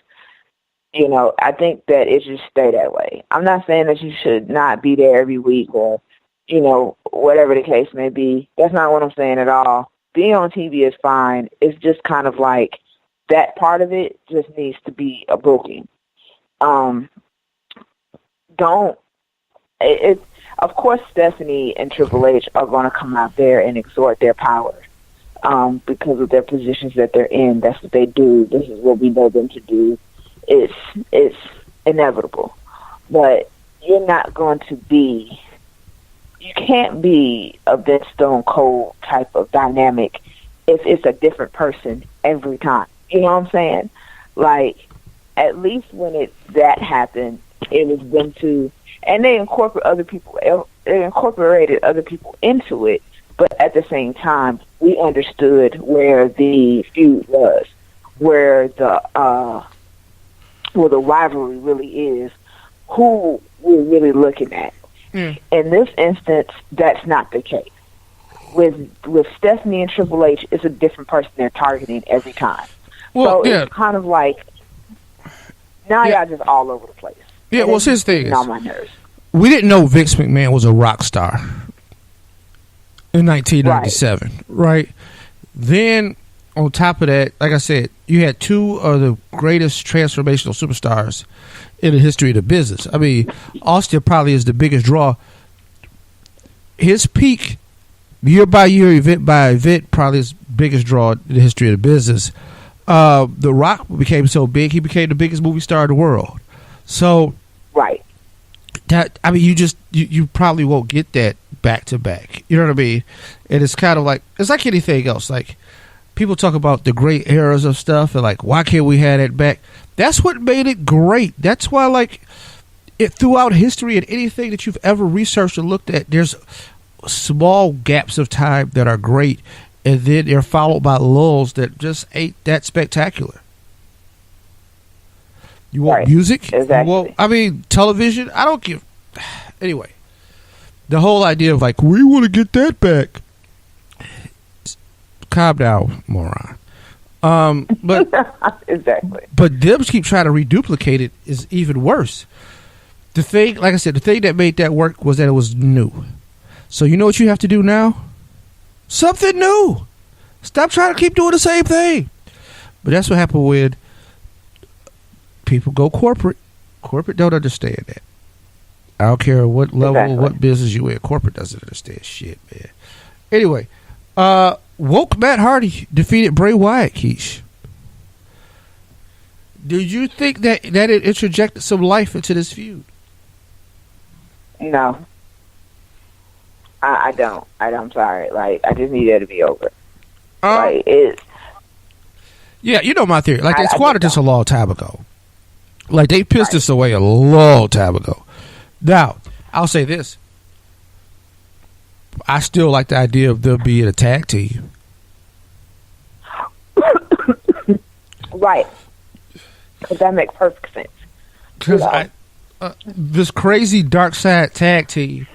You know, I think that it should stay that way. I'm not saying that you should not be there every week or, you know, whatever the case may be. That's not what I'm saying at all. Being on TV is fine. It's just kind of like that part of it just needs to be a booking. Of course, Stephanie and Triple H are going to come out there and exhort their power because of their positions that they're in. That's what they do. This is what we know them to do. It's inevitable. But you're not going to be, you can't be a Vince Stone Cold type of dynamic if it's a different person every time. You know what I'm saying? Like, at least when that happened, it was them two, and they incorporated other people into it, but at the same time, we understood where the feud was, where the rivalry really is, who we're really looking at. In this instance, that's not the case. With Stephanie and Triple H, it's a different person they're targeting every time.
Well,
so it's kind of like, now y'all just all over the place.
Yeah, well, his thing is,
on my nerves.
We didn't know Vince McMahon was a rock star in 1997, right? Then, on top of that, like I said, you had two of the greatest transformational superstars in the history of the business. I mean, Austin probably is the biggest draw. His peak, year by year, event by event, probably his biggest draw in the history of the business. The Rock became so big, he became the biggest movie star in the world. So,
right.
That, I mean, you probably won't get that back to back. You know what I mean? And it's kind of like, it's like anything else. Like, people talk about the great eras of stuff and like, why can't we have that back? That's what made it great. That's why, like, it throughout history and anything that you've ever researched and looked at, there's small gaps of time that are great, and then they're followed by lulls that just ain't that spectacular. You want music?
Exactly.
Well, I mean, television? I don't give. Anyway, the whole idea of like, we want to get that back. Calm down, moron. But
exactly.
But them keep trying to reduplicate it is even worse. The thing, like I said, the thing that made that work was that it was new. So you know what you have to do now? Something new. Stop trying to keep doing the same thing. But that's what happened when people go corporate. Corporate don't understand that. I don't care what level, what business you in. Corporate doesn't understand shit, man. Anyway, woke Matt Hardy defeated Bray Wyatt, Keish. Did you think that it interjected some life into this feud?
No. I don't. I'm sorry. Like, I just need that to be over. Like, it's...
Yeah, you know my theory. Like, they squatted this a long time ago. Like, they pissed this away a long time ago. Now, I'll say this. I still like the idea of them being a tag team.
Right. Because that makes perfect sense.
Because this crazy dark side tag team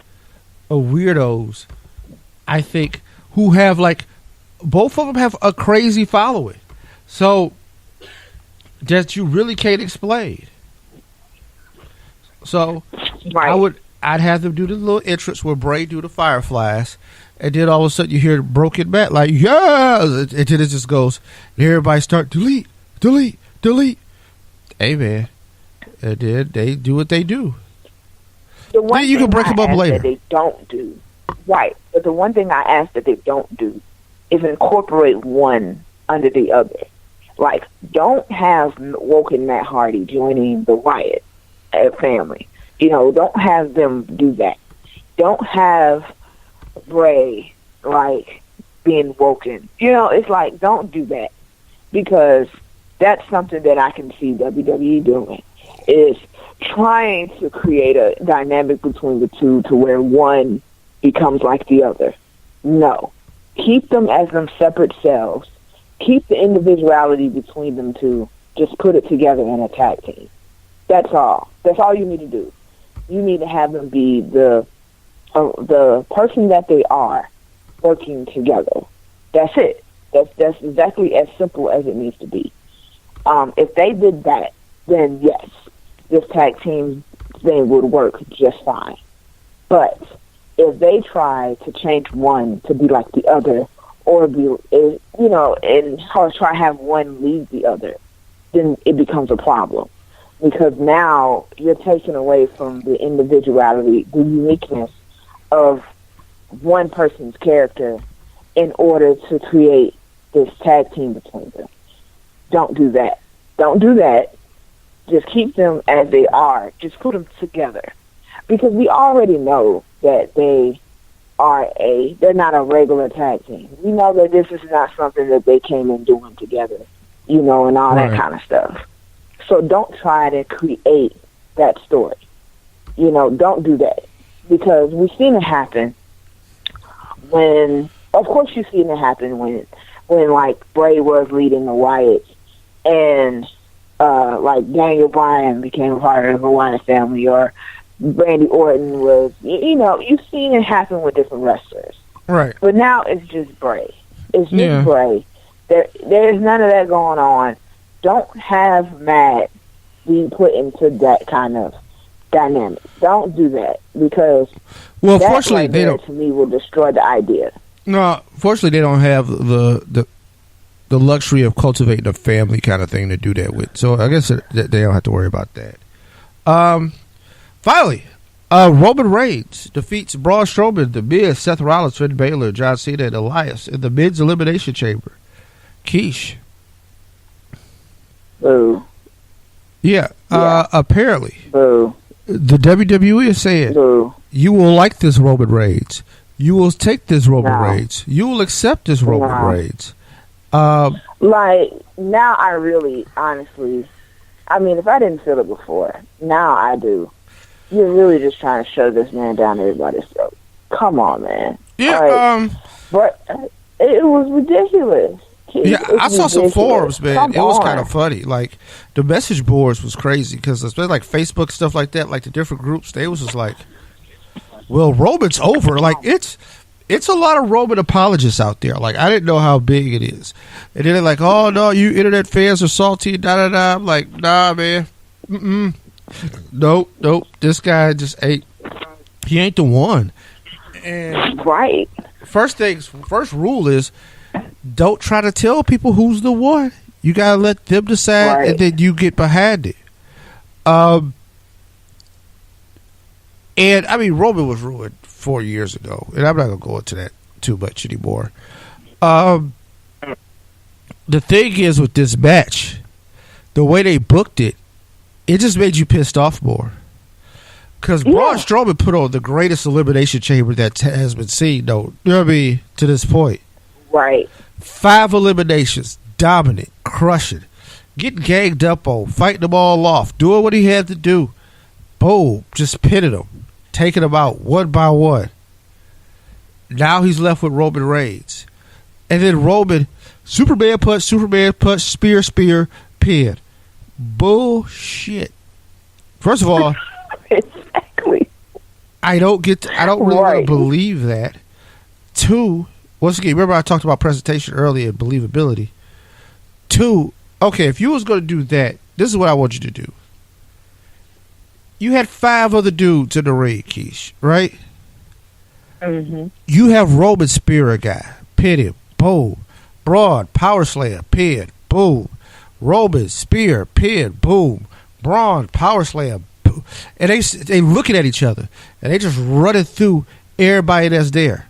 of weirdos, I think, who have like, both of them have a crazy following. So, that you really can't explain. So, I'd have them do the little entrance where Bray do the Fireflies, and then all of a sudden you hear Broken Matt like, yeah, and then it just goes, and everybody start delete. Hey man, and then they do what they do.
The one
then you can break them up later.
That they don't do, right? But the one thing I ask that they don't do is incorporate one under the other. Like, don't have Woken Matt Hardy joining the Wyatt family. You know, don't have them do that. Don't have Bray, like, being woken. You know, it's like, don't do that. Because that's something that I can see WWE doing, is trying to create a dynamic between the two to where one becomes like the other. No. Keep them as them separate selves. Keep the individuality between them two. Just put it together in a tag team. That's all. That's all you need to do. You need to have them be the person that they are, working together. That's it. That's exactly as simple as it needs to be. If they did that, then yes, this tag team thing would work just fine. But if they try to change one to be like the other, or or try to have one lead the other, then it becomes a problem. Because now you're taking away from the individuality, the uniqueness of one person's character in order to create this tag team between them. Don't do that. Don't do that. Just keep them as they are. Just put them together. Because we already know that they're not a regular tag team. We know that this is not something that they came in doing together, and all that kind of stuff. So don't try to create that story. Don't do that. Because we've seen it happen of course you've seen it happen when like Bray was leading the Wyatt and like Daniel Bryan became part of the Wyatt family, or Randy Orton was, you've seen it happen with different wrestlers.
Right.
But now it's just Bray. It's just Bray. There's none of that going on. Don't have Matt be put into that kind of dynamic. Don't do that, because
fortunately they don't.
To me, will destroy the idea.
No, fortunately they don't have the luxury of cultivating a family kind of thing to do that with. So I guess they don't have to worry about that. Finally, Roman Reigns defeats Braun Strowman, The Miz, Seth Rollins, Finn Balor, John Cena, and Elias in the men's elimination chamber. Keish.
Boo.
Yeah. Apparently.
Boo.
The WWE is saying,
Boo.
You will like this Roman Reigns. You will take this Roman Reigns. You will accept this Roman Reigns.
Like, now I really, honestly, if I didn't feel it before, now I do. You're really just trying to shove this man down everybody's throat. Come on, man.
Yeah,
but it was ridiculous.
I saw some forums, man. It was kind of funny. Like, the message boards was crazy, because especially like Facebook, stuff like that, like the different groups, they was just like, well, Roman's over. Like, it's a lot of Roman apologists out there. Like, I didn't know how big it is. And then they're like, oh, no, you internet fans are salty, da-da-da. I'm like, nah, man. Nope. This guy just ain't, he ain't the one. And
right.
First rule is, don't try to tell people who's the one. You got to let them decide, and then you get behind it. And, Roman was ruined 4 years ago, and I'm not going to go into that too much anymore. The thing is with this match, the way they booked it, it just made you pissed off more. Because Braun Strowman put on the greatest elimination chamber that has been seen, though, to this point.
Right.
5 eliminations, dominant, crushing, getting ganged up on, fighting them all off, doing what he had to do. Boom, just pitted them, taking them out one by one. Now he's left with Roman Reigns. And then Roman, Superman punch, spear, pin. Bullshit. First of all,
exactly.
I don't really believe that. 2, once again, remember I talked about presentation earlier and believability. 2, okay, if you was going to do that, this is what I want you to do. You had 5 other dudes in the ring, Keish, right?
Mm-hmm.
You have Roman spear a guy, pin him, boom. Braun, power slam, pin, boom. Roman, spear, pin, boom. Braun, power slam, boom. And they looking at each other, and they just running through everybody that's there.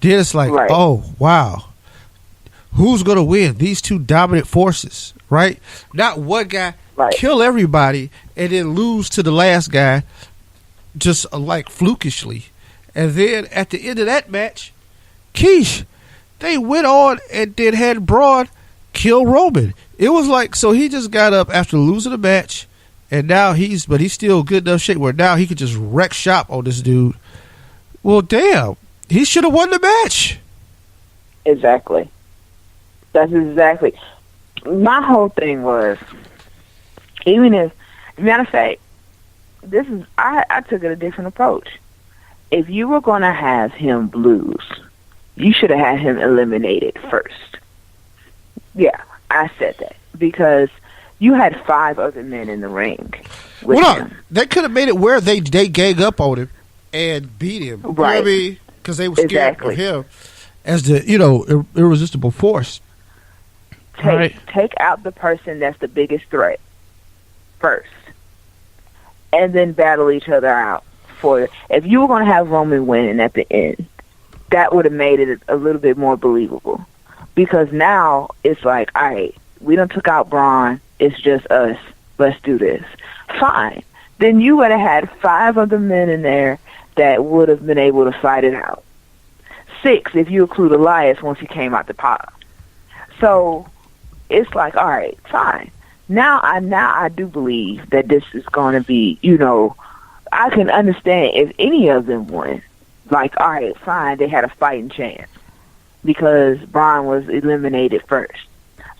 Then it's like, oh, wow. Who's going to win? These two dominant forces, right? Not one guy kill everybody and then lose to the last guy just like flukishly. And then at the end of that match, Keish, they went on and then had Braun kill Roman. It was like, so he just got up after losing the match, and now he's still good enough shape where now he could just wreck shop on this dude. Well, damn, he should have won the match.
Exactly. That's exactly. My whole thing was, even if, matter of fact, I took it a different approach. If you were going to have him lose, you should have had him eliminated first. Yeah, I said that because you had 5 other men in the ring with him.
They could have made it where they gang up on him and beat him.
Right.
You know what I mean? Because they were scared of him as the, irresistible force.
Take out the person that's the biggest threat first, and then battle each other out. If you were going to have Roman winning at the end, that would have made it a little bit more believable. Because now it's like, all right, we done took out Braun. It's just us. Let's do this. Fine. Then you would have had 5 other men in there that would have been able to fight it out. 6 if you include Elias once he came out the pot. So it's like, all right, fine. Now I do believe that this is going to be, I can understand if any of them won. Like, all right, fine, they had a fighting chance because Braun was eliminated first.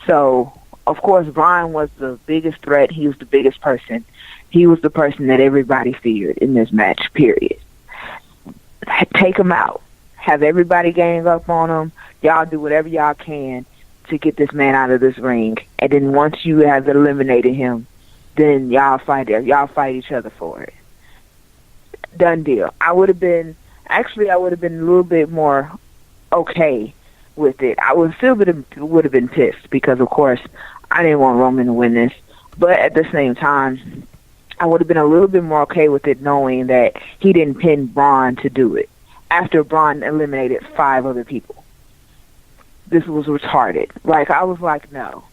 So, of course, Braun was the biggest threat. He was the biggest person. He was the person that everybody feared in this match, period. Take him out. Have everybody gang up on him. Y'all do whatever y'all can to get this man out of this ring. And then once you have eliminated him, then y'all fight each other for it. Done deal. I would have been a little bit more okay with it. I would have been pissed because, of course, I didn't want Roman to win this. But at the same time, I would have been a little bit more okay with it knowing that he didn't pin Braun to do it after Braun eliminated 5 other people. This was retarded. Like, I was like, no.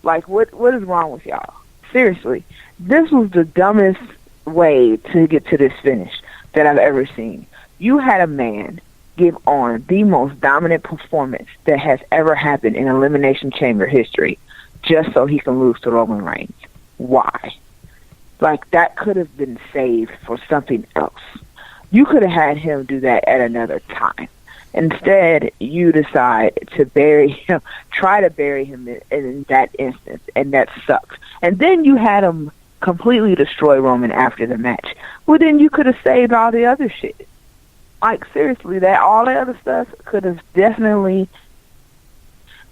Like, what is wrong with y'all? Seriously. This was the dumbest way to get to this finish that I've ever seen. You had a man give on the most dominant performance that has ever happened in Elimination Chamber history just so he can lose to Roman Reigns. Why? Like, that could have been saved for something else. You could have had him do that at another time. Instead, you decide to try to bury him in that instance, and that sucks. And then you had him completely destroy Roman after the match. Well, then you could have saved all the other shit. Like, seriously, all the other stuff could have definitely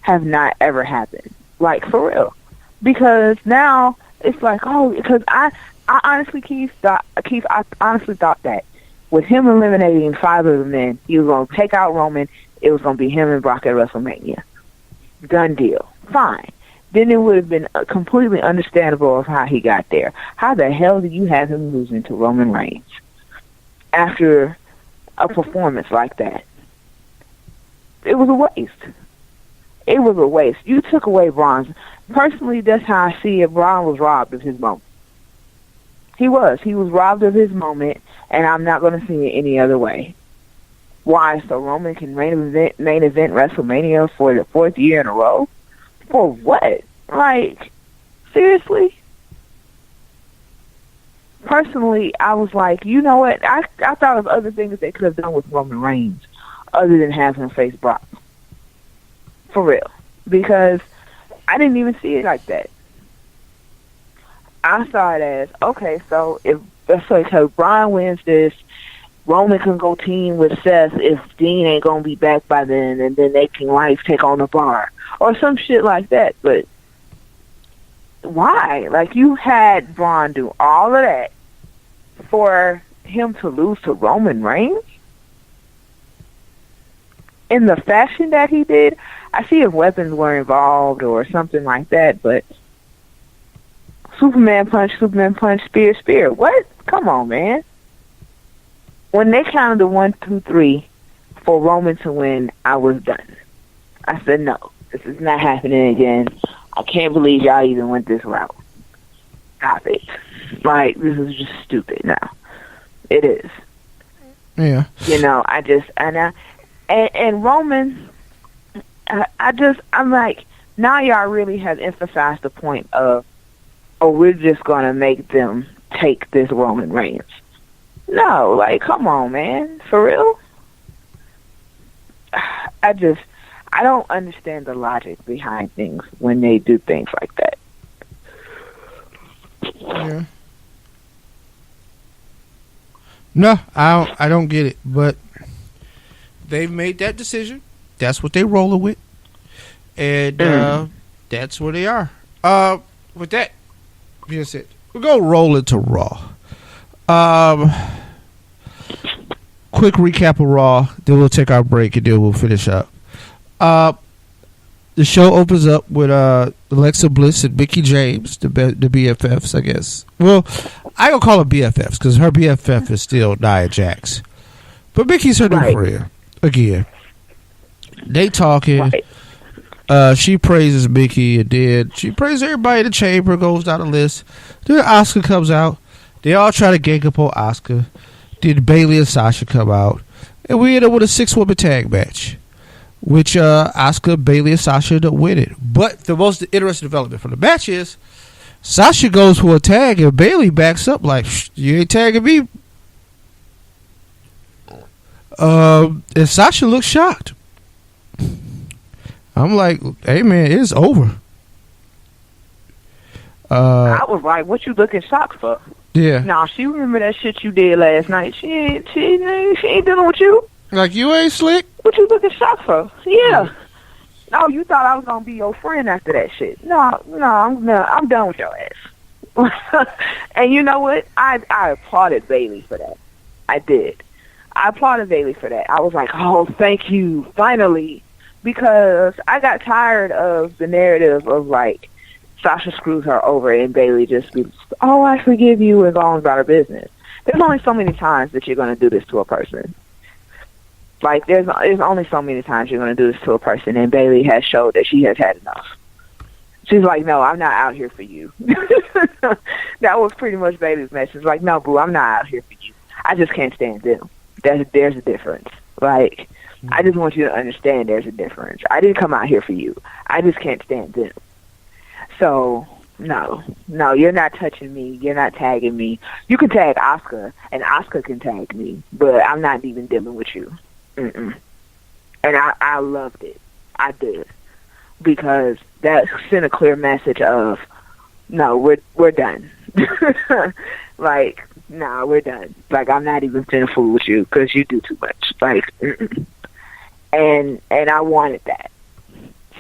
have not ever happened. Like, for real. Because now it's like, because I honestly, Keith, I honestly thought that with him eliminating 5 of the men, he was going to take out Roman. It was going to be him and Brock at WrestleMania. Done deal. Fine. Then it would have been completely understandable of how he got there. How the hell did you have him losing to Roman Reigns after a performance like that? It was a waste. It was a waste. You took away Braun. Personally, that's how I see it. Braun was robbed of his moment. He was. He was robbed of his moment, and I'm not going to see it any other way. Why? So Roman can main event WrestleMania for the 4th year in a row? For what? Like, seriously? Personally, I was like, you know what? I thought of other things they could have done with Roman Reigns other than have him face Brock. For real. Because I didn't even see it like that. I saw it as, okay, so if Brian wins this, Roman can go team with Seth if Dean ain't going to be back by then, and then they can take on the bar. Or some shit like that. But why? Like, you had Braun do all of that for him to lose to Roman Reigns? In the fashion that he did, I see if weapons were involved or something like that, but Superman punch, spear, spear. What? Come on, man. When they counted the 1, 2, 3 for Roman to win, I was done. I said, no, this is not happening again. I can't believe y'all even went this route. Stop it. Like, this is just stupid now. It is.
Yeah.
And Roman, I'm like, now y'all really have emphasized the point of, we're just going to make them take this Roman Reigns. No, like, come on, man. For real? I don't understand the logic behind things when they do things like that.
Yeah. No, I don't get it. But they've made that decision. That's what they rolling with. And that's where they are. With that being said, we're going to roll into Raw. Quick recap of Raw. Then we'll take our break and then we'll finish up. The show opens up with Alexa Bliss and Mickie James, the BFFs, I guess. Well, I don't call them BFFs because her BFF is still Nia Jax. But Mickey's her new friend. Again. They talking. Right. She praises Mickie and then she praises everybody in the chamber, goes down the list. Then Asuka comes out. They all try to gang up on Asuka. Then Bayley and Sasha come out. And we end up with a 6-woman tag match. Which Asuka, Bayley, and Sasha end up winning. But the most interesting development from the match is Sasha goes for a tag and Bayley backs up like, you ain't tagging me. And Sasha looks shocked. I'm like, hey man, it's over.
I was like, what you looking shocked for?
Yeah.
Nah, she remember that shit you did last night. She ain't dealing with you.
Like, you ain't slick?
What you looking shocked for? Yeah. No, you thought I was gonna be your friend after that shit. No, I'm done with your ass. And you know what? I applauded Bayley for that. I did. I applauded Bayley for that. I was like, oh, thank you, finally. Because I got tired of the narrative of, like, Sasha screws her over and Bayley just be, oh, I forgive you, and goes about her business. There's only so many times that you're going to do this to a person. Like, there's only so many times you're going to do this to a person, and Bayley has showed that she has had enough. She's like, no, I'm not out here for you. That was pretty much Bayley's message. Like, no, boo, I'm not out here for you. I just can't stand them. There's a difference. Like, I just want you to understand there's a difference. I didn't come out here for you. I just can't stand them. So, no, you're not touching me. You're not tagging me. You can tag Asuka, and Asuka can tag me, but I'm not even dealing with you. Mm-mm. And I loved it. I did. Because that sent a clear message of, no, we're done. Like, nah, we're done. Like, I'm not even finna fool with you because you do too much. Like, mm-mm. And I wanted that.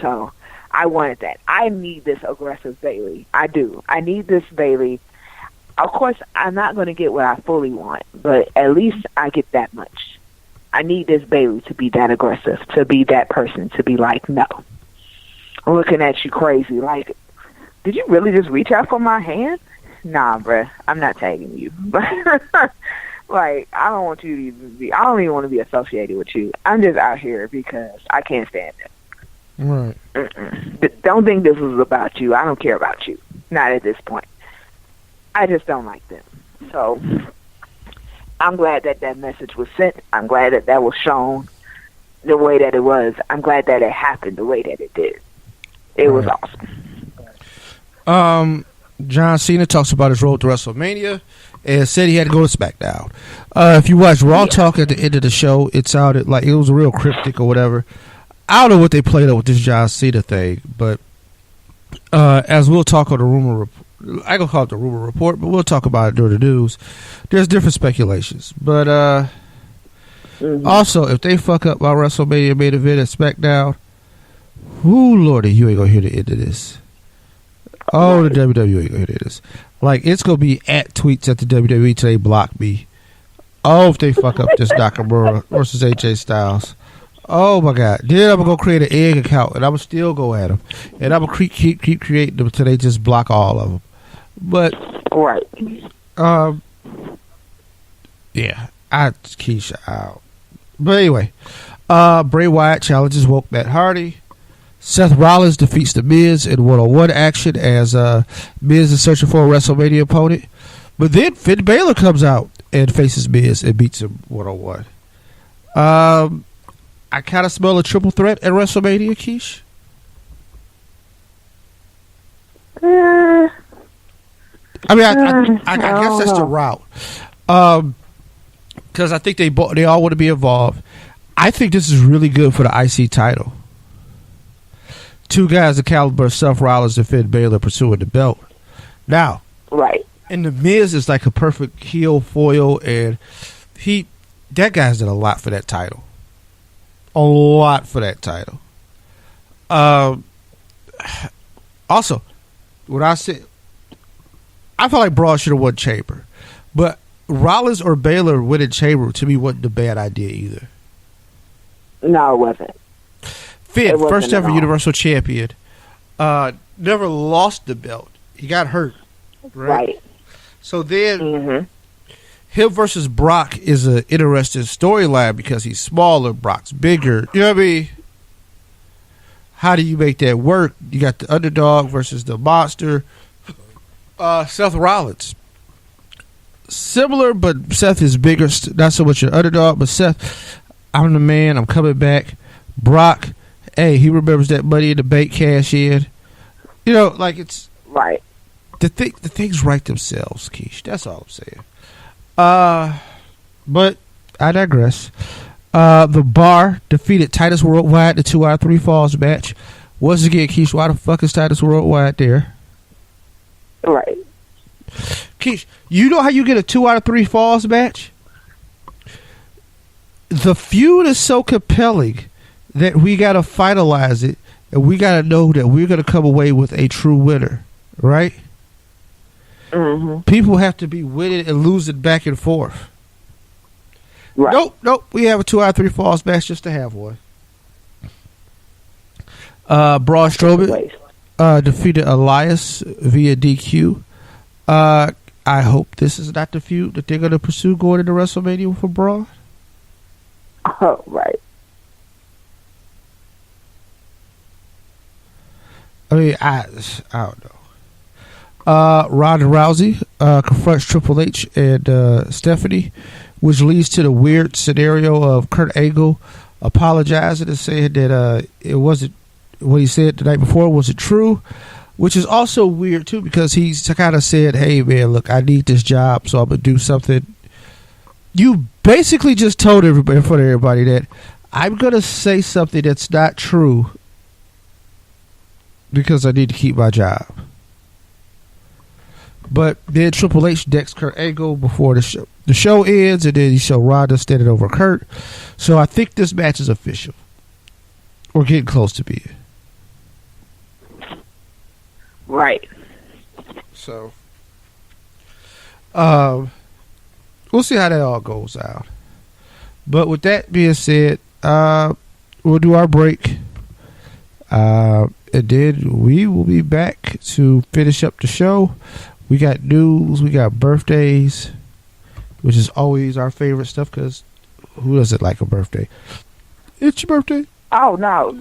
So, I wanted that. I need this aggressive Bayley. I do. I need this Bayley. Of course, I'm not going to get what I fully want, but at least I get that much. I need this Bayley to be that aggressive, to be that person, to be like, no. I'm looking at you crazy. Like, did you really just reach out for my hand? Nah, bruh. I'm not tagging you. Like, I don't want you to even be, I don't even want to be associated with you. I'm just out here because I can't stand it.
Right.
Don't think this was about you. I don't care about you. Not at this point. I just don't like them. So, I'm glad that message was sent. I'm glad that was shown the way that it was. I'm glad that it happened the way that it did. It was awesome.
John Cena talks about his road to WrestleMania and said he had to go to SmackDown. If you watch Raw Talk at the end of the show, it sounded like it was real cryptic or whatever. I don't know what they played up with this John Cena thing, but as we'll talk on the rumor report, I gonna call it the rumor report, but we'll talk about it during the news. There's different speculations, but also if they fuck up our WrestleMania main event at SmackDown, whoo lordy, you ain't gonna hear the end of this. Oh, the WWE ain't gonna hear this. Like, it's gonna be at tweets at the WWE till they block me. Oh, if they fuck up this Nakamura versus AJ Styles. Oh my God! Then I'm gonna go create an egg account, and I'm gonna still go at them, and I'm gonna keep creating them until they just block all of them. But yeah, I Keisha out. But anyway, Bray Wyatt challenges woke Matt Hardy. Seth Rollins defeats The Miz in one-on-one action as Miz is searching for a WrestleMania opponent. But then Finn Balor comes out and faces Miz and beats him one-on-one. I kind of smell a triple threat at WrestleMania, Keish. I mean, I guess that's the route. Because I think they all want to be involved. I think this is really good for the IC title. Two guys the caliber of Seth Rollins and Finn Balor pursuing the belt. Now, and The Miz is like a perfect heel foil, and that guy's done a lot for that title. a lot for that title. Also, what I said, I felt like Braun should have won Chamber, but Rollins or Baylor winning Chamber to me wasn't a bad idea either.
No, it wasn't.
Finn,
It wasn't
first
at
ever
all.
Universal Champion, never lost the belt. He got hurt, right? So then, him versus Brock is an interesting storyline because he's smaller, Brock's bigger. You know what I mean? How do you make that work? You got the underdog versus the monster. Seth Rollins. Similar, but Seth is bigger. Not so much an underdog, but Seth, I'm the man. I'm coming back. Brock, hey, he remembers that Money in the Bank cash in. You know, like it's
right.
The things write themselves, Keish. That's all I'm saying. But I digress. The Bar defeated Titus Worldwide in the 2 out of 3 falls match. Once again, Keish, why the fuck is Titus Worldwide there?
Right.
Keish, you know how you get a 2 out of 3 falls match? The feud is so compelling that we got to finalize it, and we got to know that we're going to come away with a true winner, right? People have to be winning and losing back and forth.
Right.
Nope. We have a 2 out of 3 falls match just to have one. Braun Strowman defeated Elias via DQ. I hope this is not the feud that they're going to pursue going into WrestleMania for Braun.
Oh, right.
I mean, I don't know. Ronda Rousey confronts Triple H and Stephanie, which leads to the weird scenario of Kurt Angle apologizing and saying that it wasn't what he said the night before wasn't true, which is also weird too because he's kind of said, "Hey man, look, I need this job, so I'm gonna do something." You basically just told everybody in front of everybody that I'm gonna say something that's not true because I need to keep my job. But then Triple H decks Kurt Angle before the show. The show ends, and then you show Ronda standing over Kurt. So I think this match is official. Or getting close to being.
Right.
So, we'll see how that all goes out. But with that being said, we'll do our break. And then we will be back to finish up the show. We got news, we got birthdays, which is always our favorite stuff because who doesn't like a birthday? It's your birthday.
Oh, no.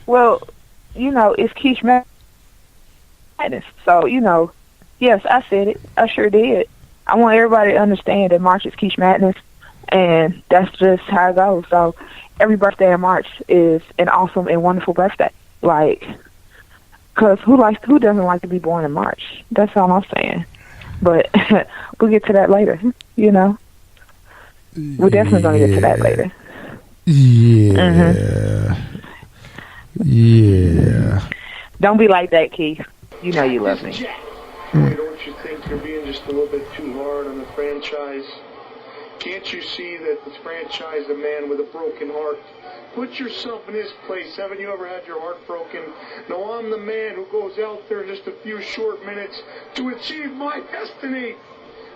Well, it's Keish Madness. So, yes, I said it. I sure did. I want everybody to understand that March is Keish Madness, and that's just how it goes. So every birthday in March is an awesome and wonderful birthday. Because who doesn't like to be born in March? That's all I'm saying. But we'll get to that later, We're definitely going to get to that later.
Yeah. Yeah.
Don't be like that, Keith. You know you love me.
Don't you think you're being just a little bit too hard on the franchise? Can't you see that the franchise is a man with a broken heart? Put yourself in his place. Haven't you ever had your heart broken? No, I'm the man who goes out there in just a few short minutes to achieve my destiny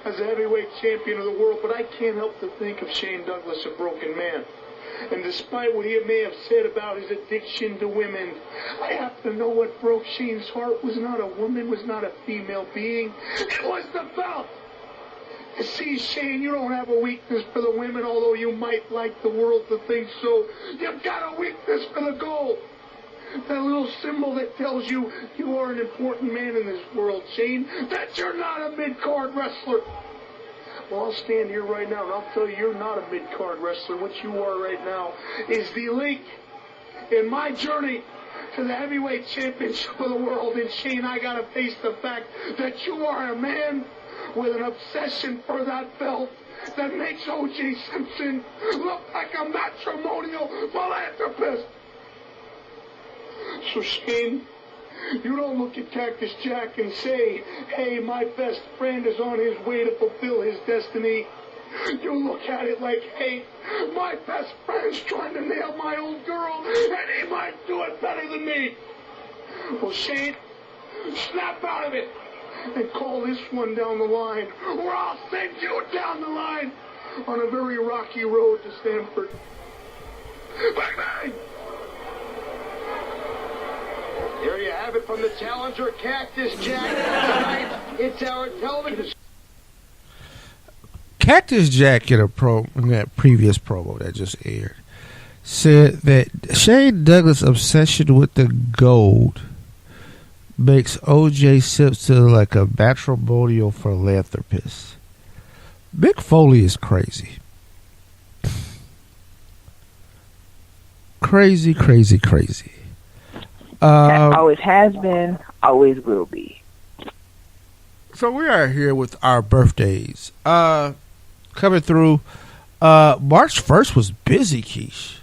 as a heavyweight champion of the world. But I can't help to think of Shane Douglas, a broken man. And despite what he may have said about his addiction to women, I have to know what broke Shane's heart was not a woman, was not a female being. It was the belt. You see, Shane, you don't have a weakness for the women, although you might like the world to think so. You've got a weakness for the gold. That little symbol that tells you you are an important man in this world, Shane, that you're not a mid-card wrestler. Well, I'll stand here right now and I'll tell you you're not a mid-card wrestler. What you are right now is the link in my journey to the heavyweight championship of the world. And Shane, I gotta face the fact that you are a man with an obsession for that belt that makes O.J. Simpson look like a matrimonial philanthropist. So Shane, you don't look at Cactus Jack and say, hey, my best friend is on his way to fulfill his destiny. You look at it like hate. My best friend's trying to nail my old girl, and he might do it better than me. Well, Shane, snap out of it and call this one down the line, or I'll send you down the line on a very rocky road to Stanford. Bang, bang! Here you have it from the challenger, Cactus Jack. Tonight, it's our television.
Cactus Jack in that previous promo that just aired said that Shane Douglas' obsession with the gold makes O.J. Simpson like a matrimonial philanthropist. Mick Foley is crazy. Crazy.
That always has been, always will be.
So we are here with our birthdays. Coming through. March 1st was busy, Keish.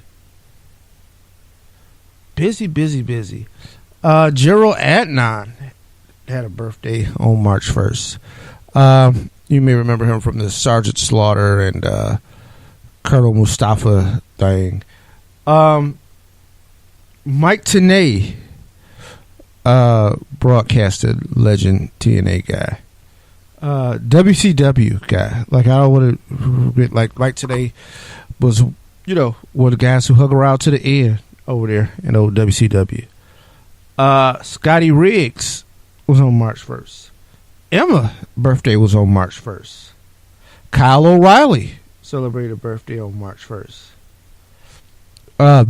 Busy. Gerald Adnan had a birthday on March 1st. You may remember him from the Sergeant Slaughter and Colonel Mustafa thing. Mike Tenay, broadcasted legend, TNA guy. WCW guy. Like, I don't want to, like Mike Tenay was, one of the guys who hung around to the end over there in old WCW. Scotty Riggs was on March 1st. Emma's birthday was on March 1st. Kyle O'Reilly celebrated a birthday on March 1st.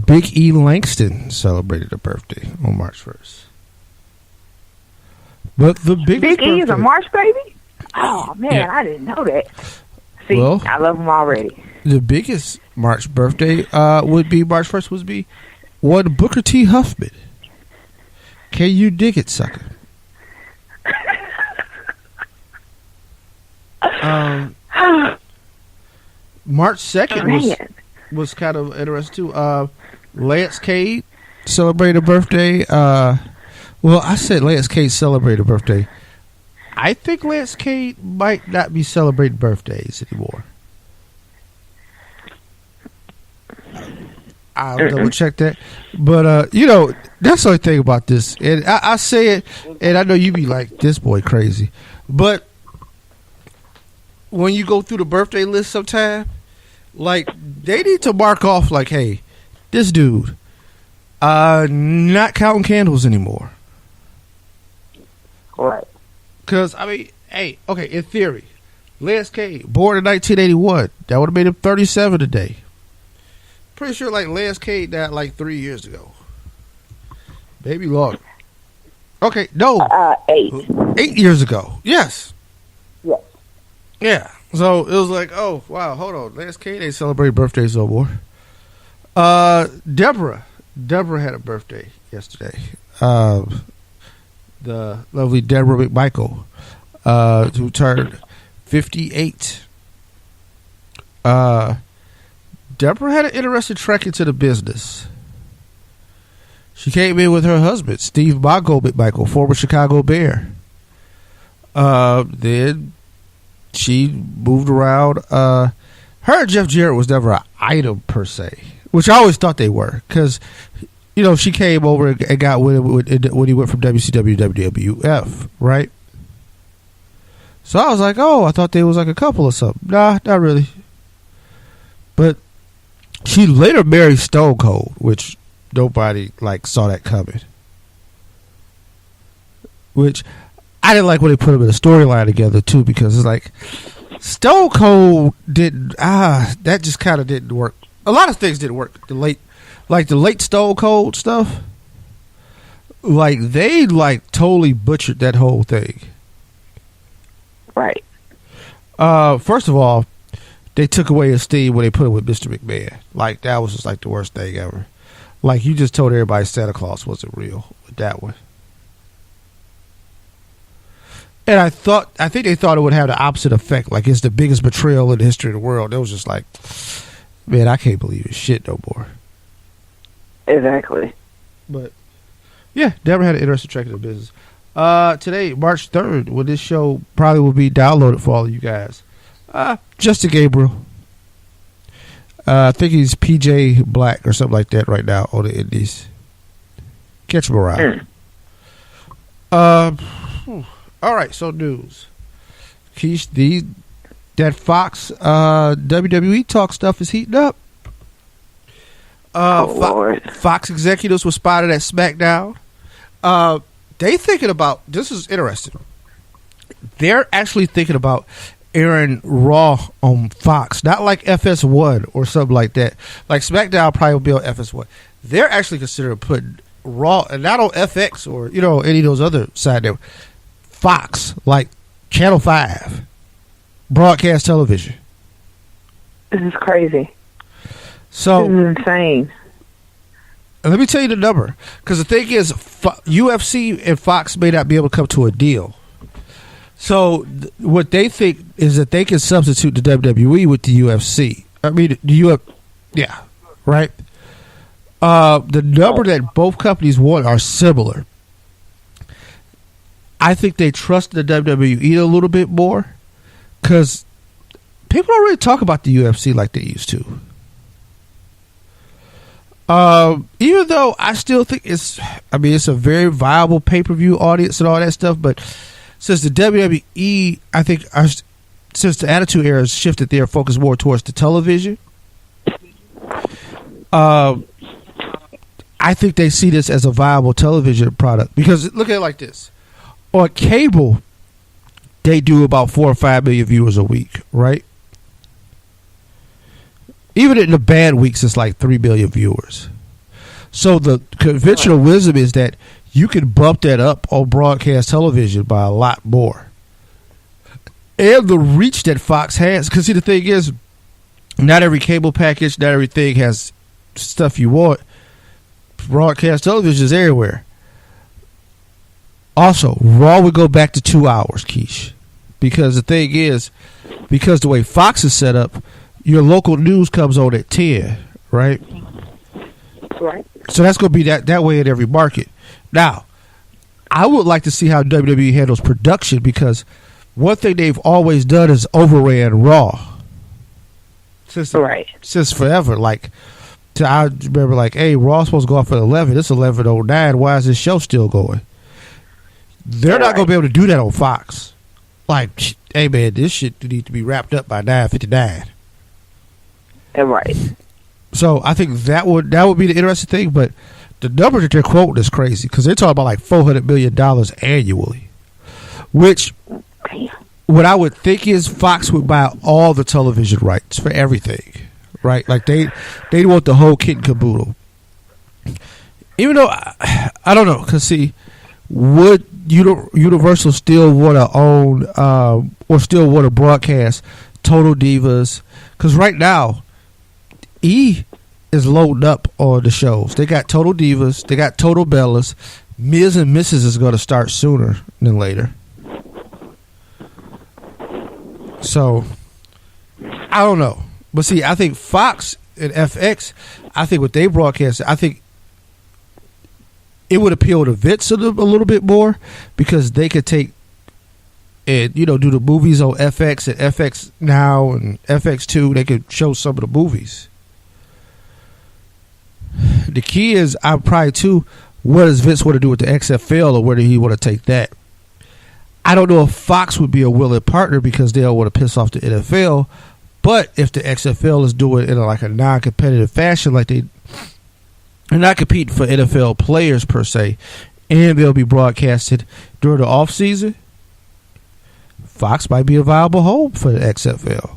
Big E. Langston celebrated a birthday on March 1st. But the biggest
Big E is
birthday,
a March baby? Oh, man, yeah. I didn't know that. See,
well,
I love him already.
The biggest March birthday would be March 1st would be one Booker T. Huffman. Can you dig it, sucker? March 2nd was kind of interesting too. Lance Cade celebrated a birthday. Well, I said Lance Cade celebrated a birthday. I think Lance Cade might not be celebrating birthdays anymore. I'll double check that. But, that's the only thing about this. And I say it, and I know you be like, this boy crazy. But when you go through the birthday list sometime, like, they need to mark off, like, hey, this dude, not counting candles anymore.
Right.
Because, I mean, hey, okay, in theory, Lance Cade, born in 1981, that would have made him 37 today. Pretty sure, like, Lance Cade died, like, 3 years ago. Maybe longer. Okay, no.
8.
8 years ago. Yes.
Yes.
Yeah. So, it was like, oh, wow, hold on. Lance Cade ain't celebrating birthdays no more. Deborah had a birthday yesterday. The lovely Deborah McMichael, who turned 58. Deborah had an interesting trek into the business. She came in with her husband, Steve Mongo McMichael, former Chicago Bear. Then she moved around. Her and Jeff Jarrett was never an item per se, which I always thought they were, because she came over and got with him when he went from WCW to WWF, right? So I was like, oh, I thought they was like a couple or something. Nah, not really. But she later married Stone Cold, which nobody saw that coming. Which I didn't like when they put them in a storyline together too, because it's like Stone Cold didn't. That just kind of didn't work. A lot of things didn't work. The late Stone Cold stuff, they totally butchered that whole thing.
Right.
First of all, they took away his steam when they put it with Mr. McMahon. That was just the worst thing ever. You just told everybody Santa Claus wasn't real with that one. And I think they thought it would have the opposite effect. It's the biggest betrayal in the history of the world. It was just man, I can't believe this shit no more.
Exactly.
But yeah, Deborah had an interesting track in the business. Today, March 3rd, when this show probably will be downloaded for all of you guys, Justin Gabriel. I think he's PJ Black or something like that right now on the Indies. Catch him around. All right, so news. Keish, that Fox WWE talk stuff is heating up. Fox executives were spotted at SmackDown. They thinking about, this is interesting. They're actually thinking about airing Raw on Fox, not like FS1 or something like that. Like SmackDown probably will be on FS1. They're actually considering putting Raw, and not on FX or any of those other side there. Fox, like Channel 5, broadcast television.
This is crazy.
So
this is insane.
Let me tell you the number, because the thing is, UFC and Fox may not be able to come to a deal. So what they think is that they can substitute the WWE with the UFC. I mean, yeah, right? The number that both companies want are similar. I think they trust the WWE a little bit more, because people don't really talk about the UFC like they used to. Even though I still think it's a very viable pay-per-view audience and all that stuff, but since the WWE, I think, since the Attitude Era has shifted their focus more towards the television, I think they see this as a viable television product. Because look at it like this. On cable, they do about 4 or 5 million viewers a week, right? Even in the bad weeks, it's like 3 million viewers. So the conventional wisdom is that you can bump that up on broadcast television by a lot more. And the reach that Fox has, because see, the thing is, not every cable package, not everything has stuff you want. Broadcast television is everywhere. Also, Raw would go back to 2 hours, Keish. Because the thing is, because the way Fox is set up, your local news comes on at 10, right?
Right.
So that's going to be that way in every market. Now, I would like to see how WWE handles production, because one thing they've always done is overran Raw. Since forever. Like, I remember, like, hey, Raw's supposed to go off at 11. It's 11:09. Why is this show still going? They're not going to be able to do that on Fox. Like, hey, man, this shit needs to be wrapped up by 9:59.
Right.
So I think that would be the interesting thing, but the number that they're quoting is crazy, because they're talking about like $400 million annually, which what I would think is Fox would buy all the television rights for everything, right? Like they want the whole kit and caboodle. Even though I don't know, because see, would Universal still want to own or still want to broadcast Total Divas? Because right now, E is loading up on the shows. They got Total Divas, they got Total Bellas. Ms. and Mrs. is going to start sooner than later. So, I don't know. But see, I think Fox and FX, I think what they broadcast, I think it would appeal to Vince a little bit more, because they could take and, do the movies on FX and FX Now and FX2. They could show some of the movies. The key is, I'm probably too, what does Vince want to do with the XFL, or where do he want to take that? I don't know if Fox would be a willing partner, because they'll want to piss off the NFL. But if the XFL is doing it in a non-competitive fashion, like they're not competing for NFL players per se, and they'll be broadcasted during the off season, Fox might be a viable home for the XFL,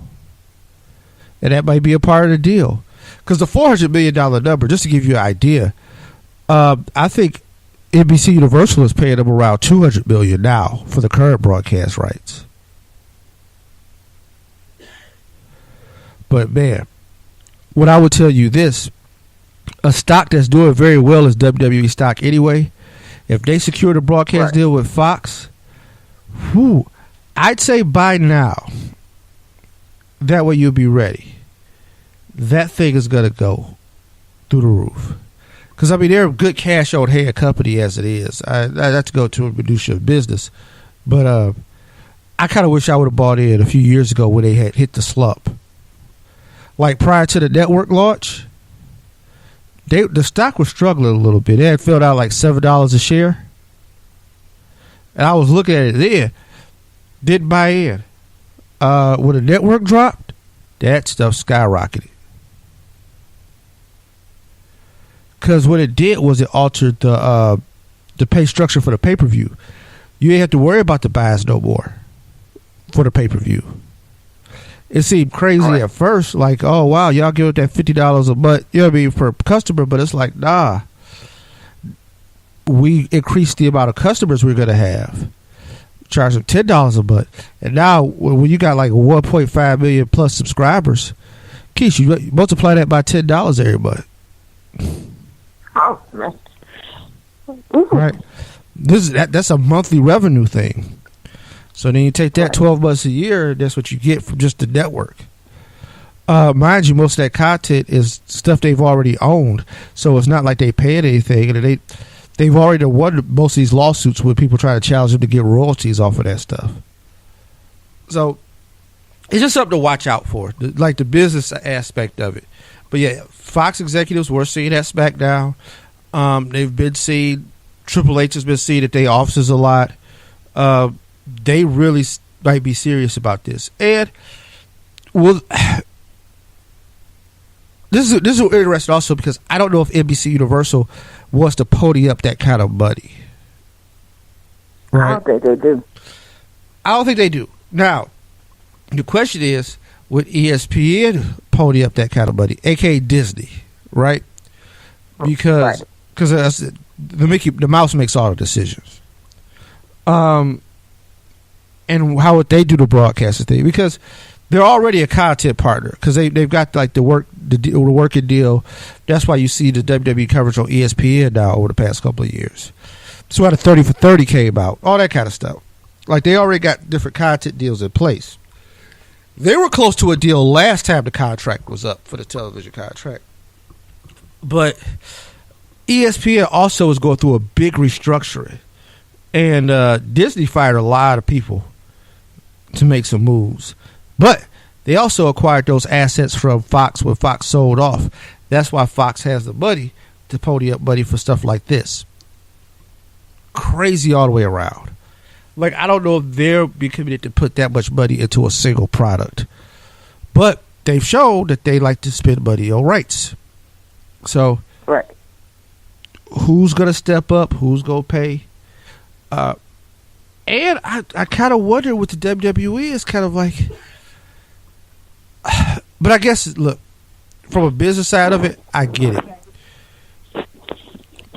and that might be a part of the deal. Because the $400 million number, just to give you an idea, I think NBC Universal is paying them around $200 million now for the current broadcast rights. But man, what I would tell you this, a stock that's doing very well is WWE stock anyway. If they secure the broadcast deal with Fox, I'd say buy now. That way you'll be ready. That thing is going to go through the roof. Because, they're a good cash on hand company as it is. I have to go to a minutia of business. But I kind of wish I would have bought in a few years ago when they had hit the slump. Like prior to the network launch, the stock was struggling a little bit. It had filled out like $7 a share. And I was looking at it then. Didn't buy in. When the network dropped, that stuff skyrocketed. Because what it did was it altered the pay structure for the pay-per-view. You didn't have to worry about the buys no more for the pay-per-view. It seemed crazy at first, like, oh, wow, y'all give it that $50 a month, you know what I mean, for a customer, but it's like, nah. We increased the amount of customers we're going to have. Charge them $10 a month. And now, when you got like 1.5 million plus subscribers, Keith, you multiply that by $10 every month.
Oh, man.
Right. That's a monthly revenue thing. So then you take that 12 months a year, that's what you get from just the network. Mind you, most of that content is stuff they've already owned. So it's not like they paid anything. And they've already won most of these lawsuits when people try to challenge them to get royalties off of that stuff. So it's just something to watch out for, like the business aspect of it. But yeah, Fox executives were seen at SmackDown. They've been seen. Triple H has been seen at their offices a lot. They really might be serious about this. And well, this is interesting also because I don't know if NBC Universal wants to pony up that kind of money. Right?
I don't think they do.
I don't think they do. Now, the question is, would ESPN pony up that kind of money, aka Disney, right? Because the mouse makes all the decisions. And how would they do the broadcasting thing? Because they're already a content partner because they've got like the working deal. That's why you see the WWE coverage on ESPN now over the past couple of years. So how the 30 for 30 came out, all that kind of stuff. Like they already got different content deals in place. They were close to a deal last time the contract was up for the television contract. But ESPN also is going through a big restructuring. And Disney fired a lot of people to make some moves. But they also acquired those assets from Fox when Fox sold off. That's why Fox has the money to pony up money for stuff like this. Crazy all the way around. Like, I don't know if they'll be committed to put that much money into a single product. But they've shown that they like to spend money on rights. So,
right.
Who's going to step up? Who's going to pay? And I kind of wonder with the WWE, it's kind of like... But I guess, look, from a business side of it, I get it.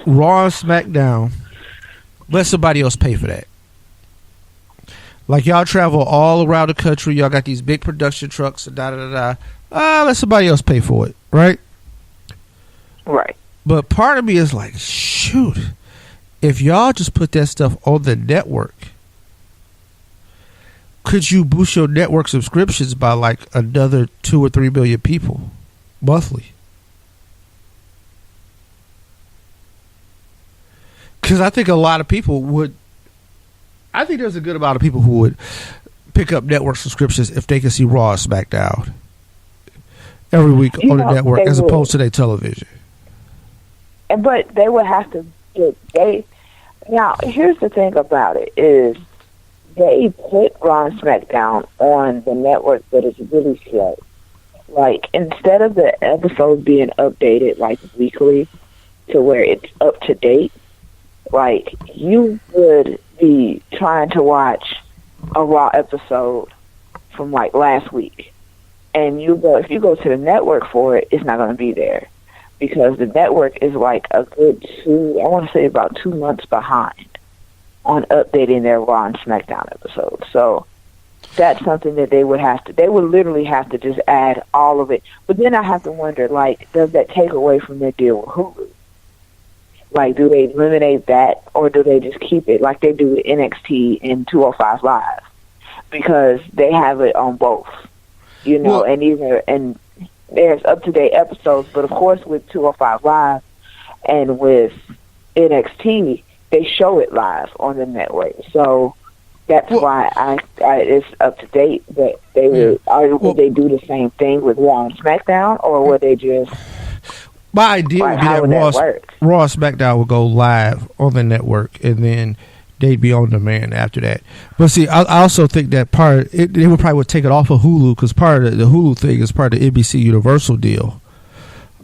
Raw and SmackDown, let somebody else pay for that. Like, y'all travel all around the country. Y'all got these big production trucks and da-da-da-da. Let somebody else pay for it, right?
Right.
But part of me is like, shoot, if y'all just put that stuff on the network, could you boost your network subscriptions by like another 2 or 3 million people monthly? Because I think a lot of people would. I think there's a good amount of people who would pick up network subscriptions if they could see Raw and SmackDown every week on the network as opposed to their television.
But they would have to get now. Here's the thing about it is they put Raw and SmackDown on the network, but it's really slow. Like, instead of the episodes being updated like weekly to where it's up to date, like, you would be trying to watch a Raw episode from like last week, and if you go to the network for it, it's not going to be there because the network is like a good about 2 months behind on updating their Raw and SmackDown episodes. So that's something that they would literally have to just add all of it. But then I have to wonder, like, does that take away from their deal with Hulu? Like, do they eliminate that, or do they just keep it like they do with NXT and 205 Live? Because they have it on both, you know, and there's up-to-date episodes, but of course with 205 Live and with NXT, they show it live on the network. So That's why I it's up to date. But they would they do the same thing with Raw and SmackDown, or would they just?
My idea would be that Raw and SmackDown would go live on the network, and then they'd be on demand after that. But see, I also think that they would probably take it off of Hulu, because part of the Hulu thing is part of the NBC Universal deal,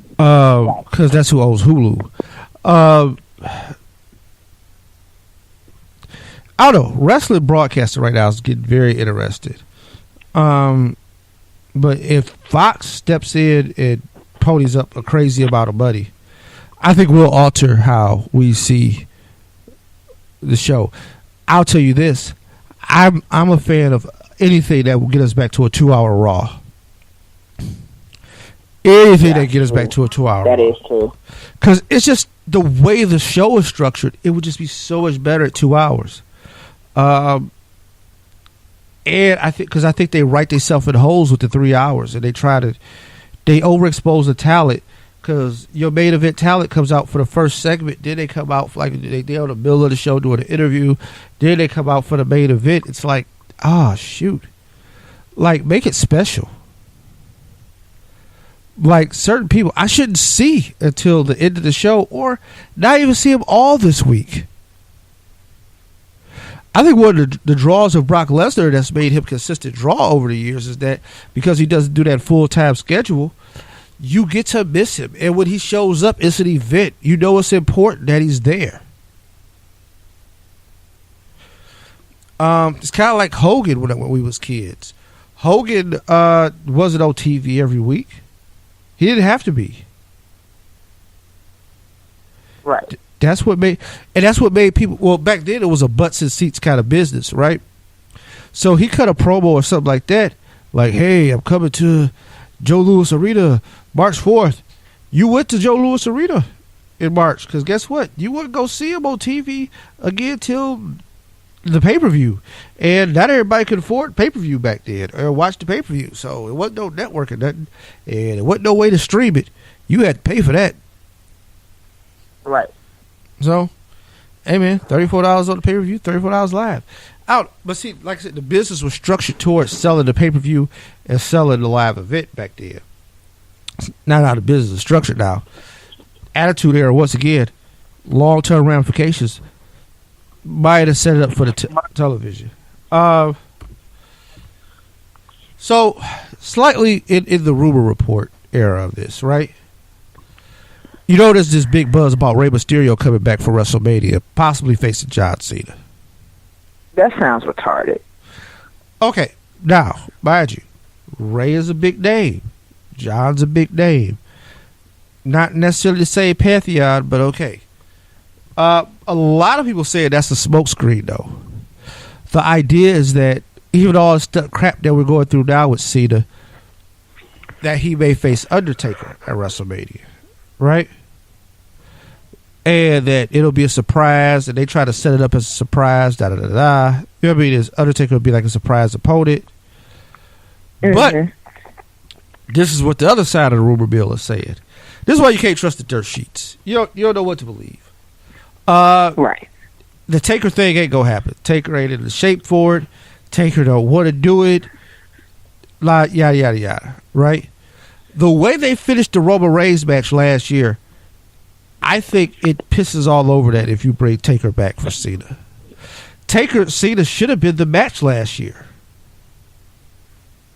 because that's who owns Hulu. I don't know. Wrestling broadcasting right now is getting very interested. But if Fox steps in and ponies up a crazy amount of money, I think we'll alter how we see the show. I'll tell you this. I'm a fan of anything that will get us back to a 2-hour Raw. Anything that get us back to a 2-hour Raw.
That is true.
Because it's just the way the show is structured, it would just be so much better at 2 hours. And I think they write themselves in holes with the 3 hours, and they overexpose the talent, because your main event talent comes out for the first segment, then they come out for like they're on the middle of the show doing an interview, then they come out for the main event. It's like, shoot, like make it special. Like certain people I shouldn't see until the end of the show, or not even see them all this week. I think one of the draws of Brock Lesnar that's made him consistent draw over the years is that because he doesn't do that full-time schedule, you get to miss him. And when he shows up, it's an event. You know it's important that he's there. It's kind of like Hogan when we was kids. Hogan wasn't on TV every week. He didn't have to be.
Right.
That's what made people. Well, back then it was a butts and seats kind of business, right? So he cut a promo or something like that, like, "Hey, I'm coming to Joe Louis Arena March 4th." You went to Joe Louis Arena in March, because guess what? You wouldn't go see him on TV again till the pay-per-view, and not everybody could afford pay-per-view back then or watch the pay-per-view. So it wasn't no network or nothing, and it wasn't no way to stream it. You had to pay for that.
Right.
So, hey man, $34 on the pay-per-view, $34 live. Out. But see, like I said, the business was structured towards selling the pay-per-view and selling the live event back then. It's not how the business is structured now. Attitude Era, once again, long-term ramifications. Might have set it up for the television. So, slightly in the rumor report era of this, right? You know there's this big buzz about Rey Mysterio coming back for WrestleMania, possibly facing John Cena.
That sounds retarded.
Okay, now, mind you, Rey is a big name. John's a big name. Not necessarily the same pantheon, but okay. A lot of people say that's a smokescreen, though. The idea is that even all the crap that we're going through now with Cena, that he may face Undertaker at WrestleMania, right? And that it'll be a surprise, and they try to set it up as a surprise, You know what I mean? Is Undertaker will be like a surprise opponent. Mm-hmm. But this is what the other side of the rumor mill is saying. This is why you can't trust the dirt sheets. You don't know what to believe.
Right.
The Taker thing ain't gonna happen. Taker ain't in the shape for it. Taker don't want to do it. Like yada yada yada. Right. The way they finished the Roman Reigns match last year, I think it pisses all over that if you bring Taker back for Cena. Cena should have been the match last year.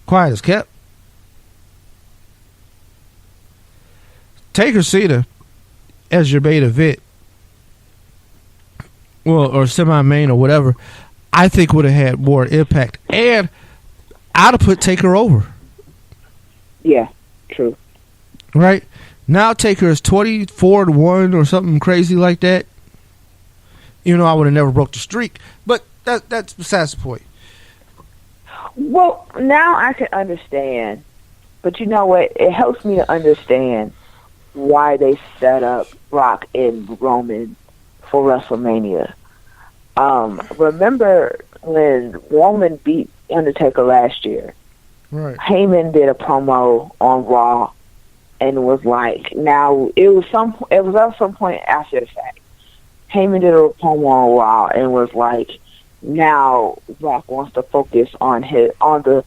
Quiet as kept. Taker Cena as your main event, well, or semi-main or whatever, I think would have had more impact, and I'd have put Taker over.
Yeah, true.
Right? Now Taker is 24-1 or something crazy like that. You know, I would have never broke the streak, but that's besides the point.
Well, now I can understand, but you know what? It helps me to understand why they set up Brock and Roman for WrestleMania. Remember when Roman beat Undertaker last year?
Right.
Heyman did a promo on Raw and was like, now it was at some point after the fact. Heyman did a promo on Raw and was like, now Brock wants to focus on the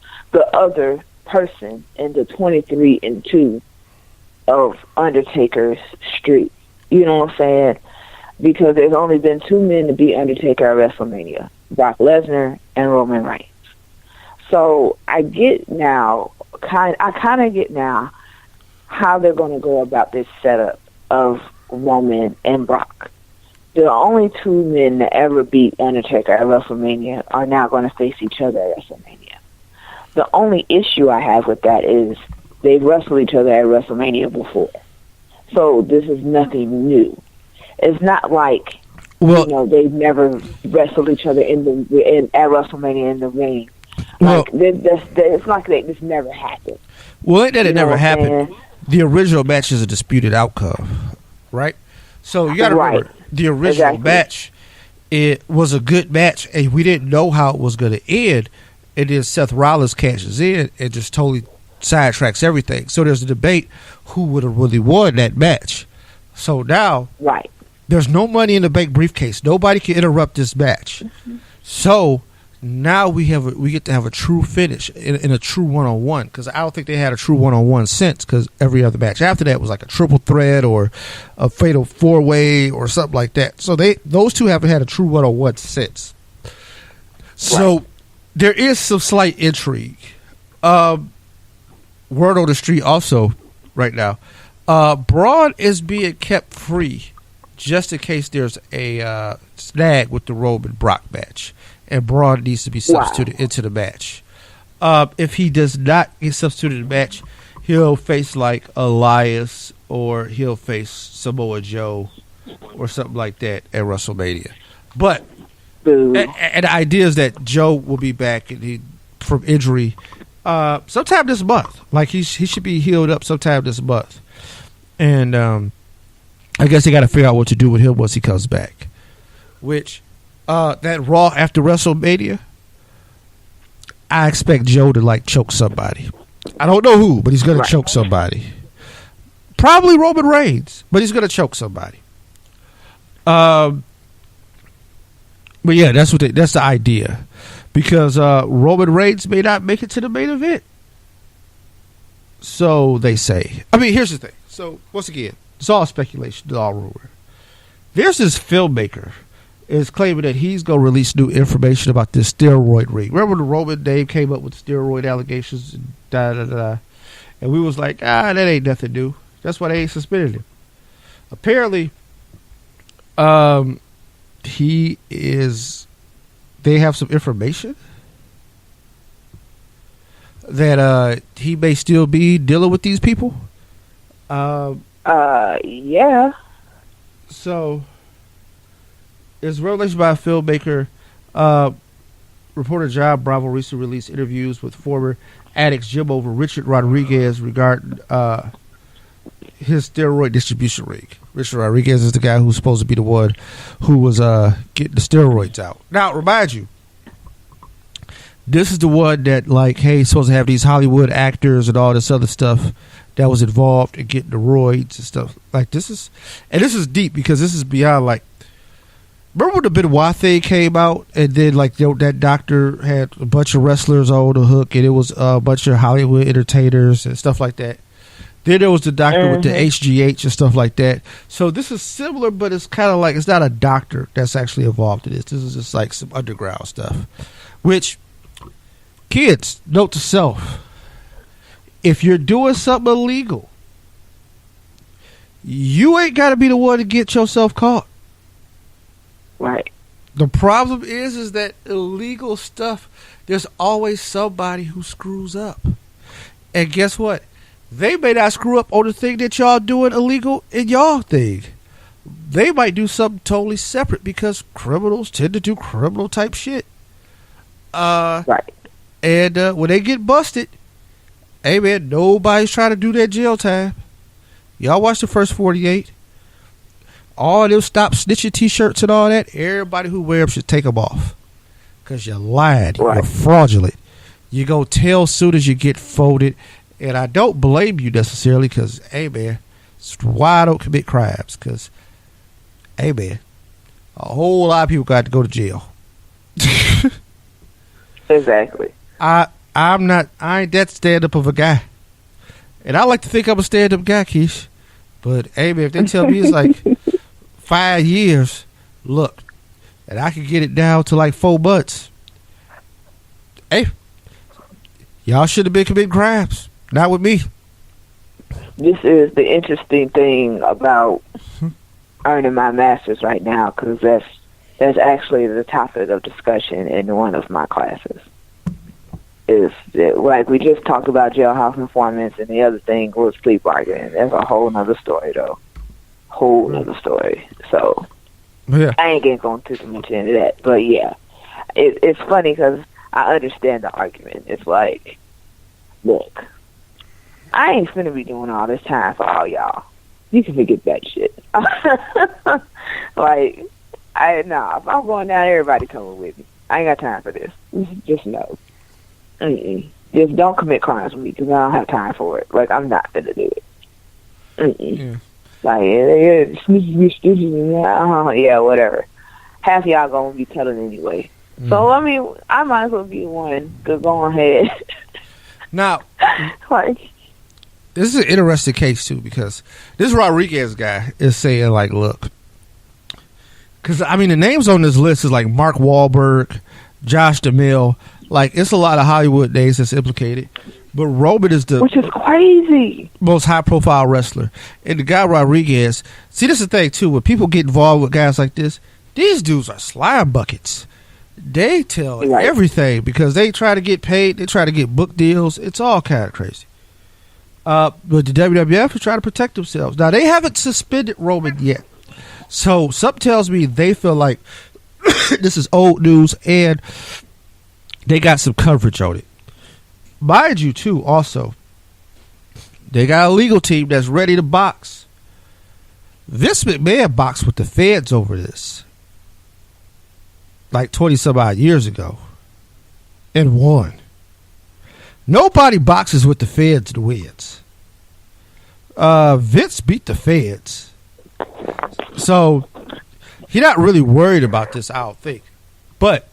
other person in the 23-2 of Undertaker's streak. You know what I'm saying? Because there's only been 2 men to beat Undertaker at WrestleMania, Brock Lesnar and Roman Reigns. So I get now, I kind of get now how they're going to go about this setup of Roman and Brock. The only 2 men that ever beat Undertaker at WrestleMania are now going to face each other at WrestleMania. The only issue I have with that is they've wrestled each other at WrestleMania before. So this is nothing new. It's not like, they've never wrestled each other at WrestleMania in the ring.
Well,
it's like this never happened.
Well, ain't that it never happened? The original match is a disputed outcome, right? So you got to remember, the original match, it was a good match, and we didn't know how it was going to end. And then Seth Rollins cashes in and just totally sidetracks everything. So there's a debate who would have really won that match. So now, there's no Money in the Bank briefcase. Nobody can interrupt this match. Mm-hmm. So now we get to have a true finish in a true one-on-one, because I don't think they had a true one-on-one since, because every other match after that was like a triple threat or a fatal 4-way or something like that. So those two haven't had a true one-on-one since. So there is some slight intrigue. Word on the street also right now, Braun is being kept free just in case there's a snag with the Roman Brock match, and Braun needs to be substituted into the match. If he does not get substituted in the match, he'll face like Elias, or he'll face Samoa Joe or something like that at WrestleMania. But and the idea is that Joe will be back from injury sometime this month. Like he should be healed up sometime this month. And I guess they got to figure out what to do with him once he comes back. Which that Raw after WrestleMania, I expect Joe to like choke somebody. I don't know who, but he's going to choke somebody. Probably Roman Reigns, but he's going to choke somebody. But yeah, that's the idea, because Roman Reigns may not make it to the main event. So they say. I mean, here's the thing. So once again, it's all speculation, it's all rumor. There's this filmmaker is claiming that he's going to release new information about this steroid ring. Remember the Roman name came up with steroid allegations and and we was like, that ain't nothing new. That's why they ain't suspended him. Apparently, they have some information that he may still be dealing with these people.
Yeah.
So it's revelation by a filmmaker. Reporter John Bravo recently released interviews with former Addicts Gym over Richard Rodriguez regarding his steroid distribution ring. Richard Rodriguez is the guy who's supposed to be the one who was getting the steroids out. Now, remind you, this is the one that, like, hey, he's supposed to have these Hollywood actors and all this other stuff that was involved in getting the roids and stuff. Like, this is deep, because this is beyond, like, remember when the Benoit thing came out, and then, like, that doctor had a bunch of wrestlers on the hook, and it was a bunch of Hollywood entertainers and stuff like that. Then there was the doctor with the HGH and stuff like that. So this is similar, but it's kind of like, it's not a doctor that's actually involved in this. This is just like some underground stuff. Which, kids, note to self, if you're doing something illegal, you ain't got to be the one to get yourself caught.
Right.
The problem is that illegal stuff, there's always somebody who screws up. And guess what? They may not screw up on the thing that y'all doing illegal in y'all thing. They might do something totally separate, because criminals tend to do criminal type shit.
Right.
And when they get busted, hey man, nobody's trying to do that jail time. Y'all watch the first 48. All them stop snitching t-shirts and all that, everybody who wear them should take them off. Because you lied. Right. You're fraudulent. You go tell soon as you get folded. And I don't blame you necessarily, because, hey, man, it's why I don't commit crimes. Because, hey, man, a whole lot of people got to go to jail.
Exactly.
I ain't that stand-up of a guy. And I like to think I'm a stand-up guy, Keish. But, hey, man, if they tell me it's like 5 years, look, and I can get it down to like 4 months, hey, y'all should have been committing crimes. Not with me.
This is the interesting thing about earning my master's right now, because that's actually the topic of discussion in one of my classes. Is that, like, we just talked about jailhouse informants, and the other thing was plea bargaining. That's a whole nother story, though. Whole nother story. So,
Yeah.
I ain't getting going too much into that. But, yeah, it's funny because I understand the argument. It's like, look, I ain't finna be doing all this time for all y'all. You can forget that shit. Like, if I'm going down, everybody coming with me. I ain't got time for this. Just no. Just don't commit crimes with me, because I don't have time for it. Like, I'm not gonna do it.
Yeah.
Like, yeah, whatever. Half of y'all gonna be telling anyway. So, I mean, I might as well be one to go ahead.
Now,
Like,
this is an interesting case, too, because this Rodriguez guy is saying, like, look, because, I mean, the names on this list is like Mark Wahlberg, Josh DeMille. Like, it's a lot of Hollywood names that's implicated. But Roman is the
which is crazy.
most high-profile wrestler. And the guy Rodriguez, see, this is the thing, too. When people get involved with guys like this, these dudes are slime buckets. They tell everything because they try to get paid. They try to get book deals. It's all kind of crazy. But the WWF is trying to protect themselves. Now, they haven't suspended Roman yet. So, something tells me they feel like this is old news and they got some coverage on it. Mind you, too, also, they got a legal team that's ready to box. Vince McMahon boxed with the feds over this. Like 20-some-odd years ago. And won. Nobody boxes with the feds and wins. Vince beat the feds. So, he's not really worried about this, I don't think. But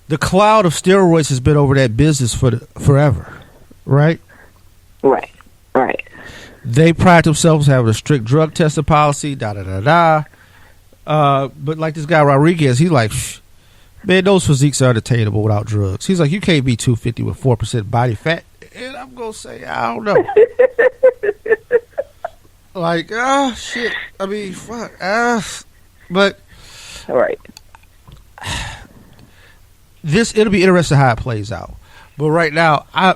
the cloud of steroids has been over that business forever, right?
Right.
They pride themselves having a strict drug testing policy, But like this guy Rodriguez, he's like, man, those physiques are unattainable without drugs. He's like, you can't be 250 with 4% body fat. And I'm going to say, I don't know. Like, shit. I mean, fuck. But
All right.
It'll be interesting how it plays out. But right now, I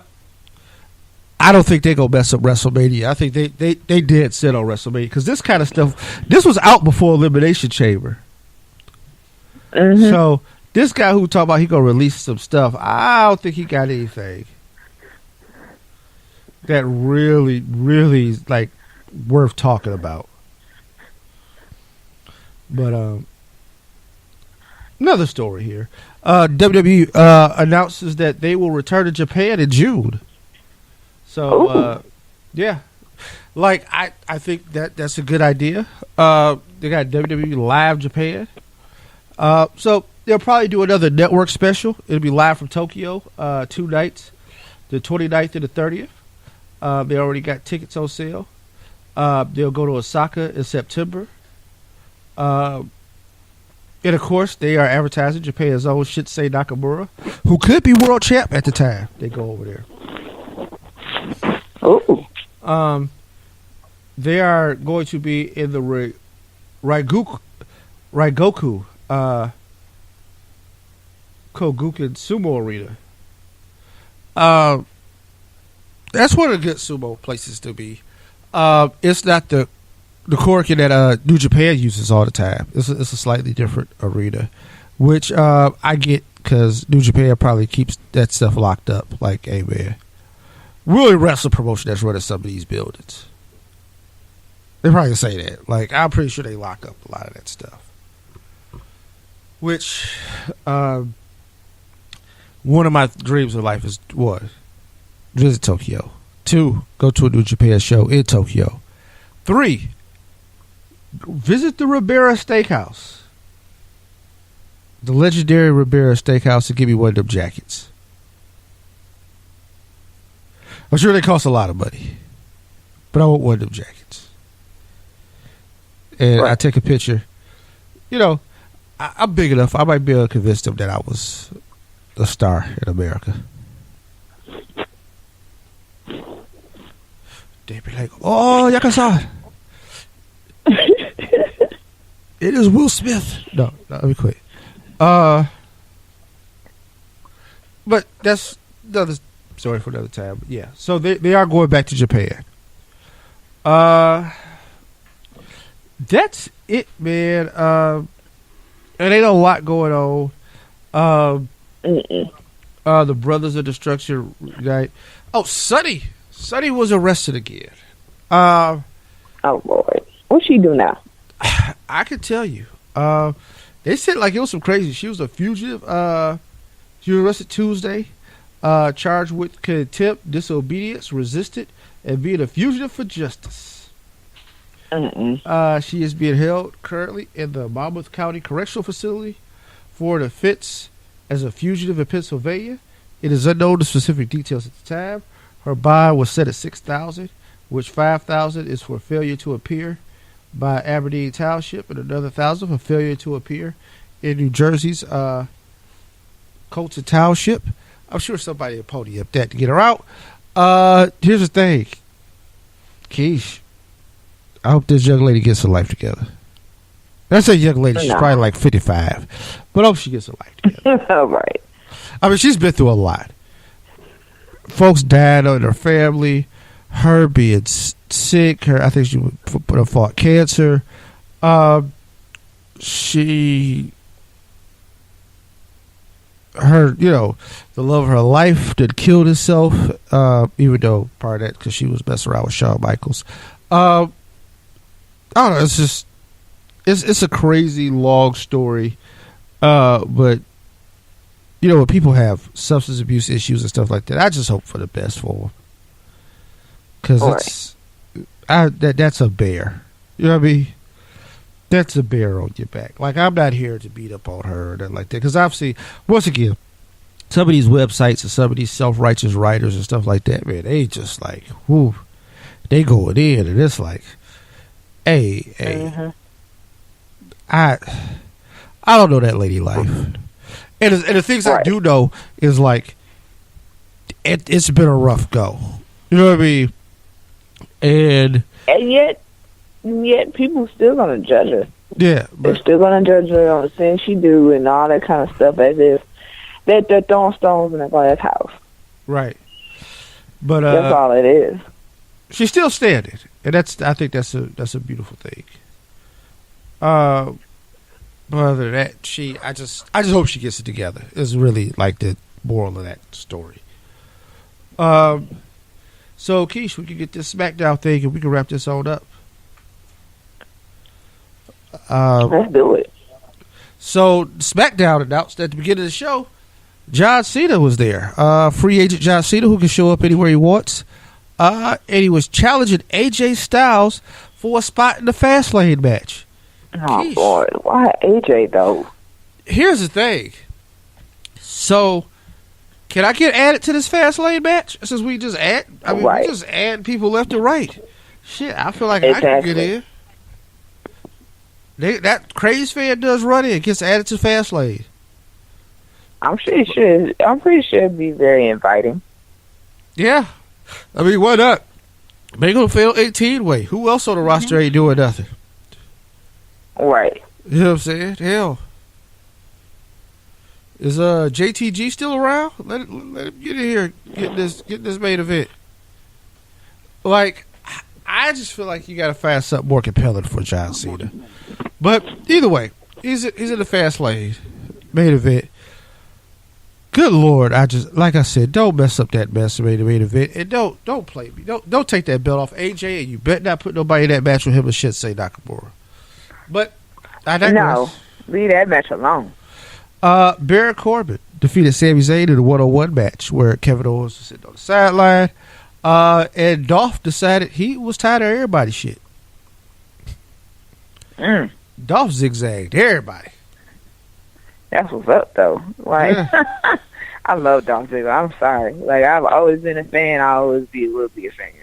don't think they're going to mess up WrestleMania. I think they did set on WrestleMania because this kind of stuff, this was out before Elimination Chamber.
Mm-hmm.
So this guy who talking about he going to release some stuff, I don't think he got anything that really, really is like worth talking about. But another story here. WWE announces that they will return to Japan in June. So, yeah. Like, I think that's a good idea. They got WWE Live Japan. So, they'll probably do another network special. It'll be live from Tokyo, 2 nights, the 29th and the 30th. They already got tickets on sale. They'll go to Osaka in September. And, of course, they are advertising Japan's own Shinsei Nakamura, who could be world champ at the time they go over there.
Oh.
They are going to be in the Raigoku Koguken Sumo Arena. That's one of the good sumo places to be. It's not the Korakuen that New Japan uses all the time. It's a slightly different arena, which I get because New Japan probably keeps that stuff locked up. Like, hey man, really wrestling promotion that's running some of these buildings. They probably say that. Like, I'm pretty sure they lock up a lot of that stuff. Which, one of my dreams in life is, one, visit Tokyo. 2, go to a New Japan show in Tokyo. 3, visit the Ribera Steakhouse. the legendary Ribera Steakhouse to give me one of them jackets. I'm sure they cost a lot of money, but I want one of them jackets. And I take a picture. You know, I'm big enough. I might be able to convince them that I was a star in America. They'd be like, "Oh, Yakasa." It is Will Smith. No, let me quit. But that's another story for another time. But yeah, so they are going back to Japan. That's it, man. And ain't a lot going on. The Brothers of Destruction guy. Oh, Sonny was arrested again.
Oh Lord, what she do now?
I can tell you. They said like it was some crazy. She was a fugitive. She was arrested Tuesday, charged with contempt, disobedience, resisted, and being a fugitive for justice. She is being held currently in the Monmouth County Correctional Facility for an offense as a fugitive in Pennsylvania. It is unknown the specific details at the time. Her bond was set at $6,000, which $5,000 is for failure to appear by Aberdeen Township, and another $1,000 for failure to appear in New Jersey's Colton Township. I'm sure somebody will pony up that to get her out. Here's the thing, Keish. I hope this young lady gets her life together. When I say young lady, she's probably like 55, but I hope she gets her life together.
Right.
I mean, she's been through a lot. Folks died in her family. Her being sick. I think she fought cancer. The love of her life that killed herself. Even though part of that because she was messing around with Shawn Michaels. I don't know. It's just it's a crazy long story. But you know, when people have substance abuse issues and stuff like that, I just hope for the best for them. Because that's a bear. You know what I mean? That's a bear on your back. Like, I'm not here to beat up on her or nothing like that. Because obviously, once again, some of these websites and some of these self-righteous writers and stuff like that, man, they just like, whoo, they going in. And it's like, hey, I don't know that lady life. And the things I do know is like, it's been a rough go. You know what I mean? And
yet people still gonna judge her.
Yeah,
they're still gonna judge her on the things she do and all that kind of stuff, as if they're throwing stones in the glass house.
Right. But
that's all it is.
She's still standing, and I think that's a beautiful thing. But other than that, I just hope she gets it together. It's really like the moral of that story. So, Keish, we can get this SmackDown thing and we can wrap this on up.
Let's do it.
So, SmackDown announced at the beginning of the show, John Cena was there. Free agent John Cena, who can show up anywhere he wants. And he was challenging AJ Styles for a spot in the Fastlane match.
Oh, Keish, Lord. Why AJ, though?
Here's the thing. So, can I get added to this Fastlane match? Since we just we just add people left and right. Shit, I feel like I can get in. That Craze fan does run in, gets added to Fastlane.
I'm sure it should. I'm pretty sure it'd be very inviting.
Yeah. I mean, what up? Make them feel 18 way. Who else on the roster ain't doing nothing?
Right.
You know what I'm saying? Hell. Is JTG still around? Let him get in here, get this main event. Like, I just feel like you got to find something more compelling for John Cena. But either way, he's in the fast lane main event. Good Lord, like I said, don't mess up that main event, and don't play me. Don't take that belt off AJ, and you better not put nobody in that match with him and Shinsei Nakamura. But I digress.
No, leave that match alone.
Baron Corbin defeated Sami Zayn in a 1-on-1 match where Kevin Owens was sitting on the sideline. And Dolph decided he was tired of everybody's shit. Dolph zigzagged everybody.
That's what's up, though. Like, yeah. I love Dolph Ziggler. I'm sorry. Like, I've always been a fan. I always will be a fan.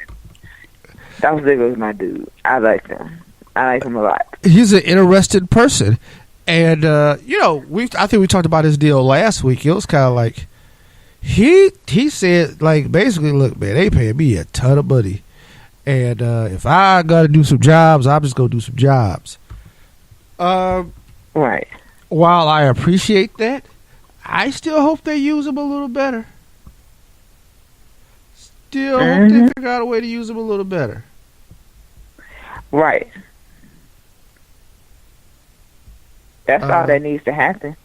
Dolph Ziggler's my dude. I like him. I like him a lot.
He's an interesting person. And, you know, I think we talked about his deal last week. It was kind of like, he said, like, basically, look, man, they paying me a ton of money. And if I got to do some jobs, I'm just going to do some jobs.
Right.
While I appreciate that, I still hope they use him a little better. Still hope they figure out a way to use him a little better.
Right. That's all that needs to happen.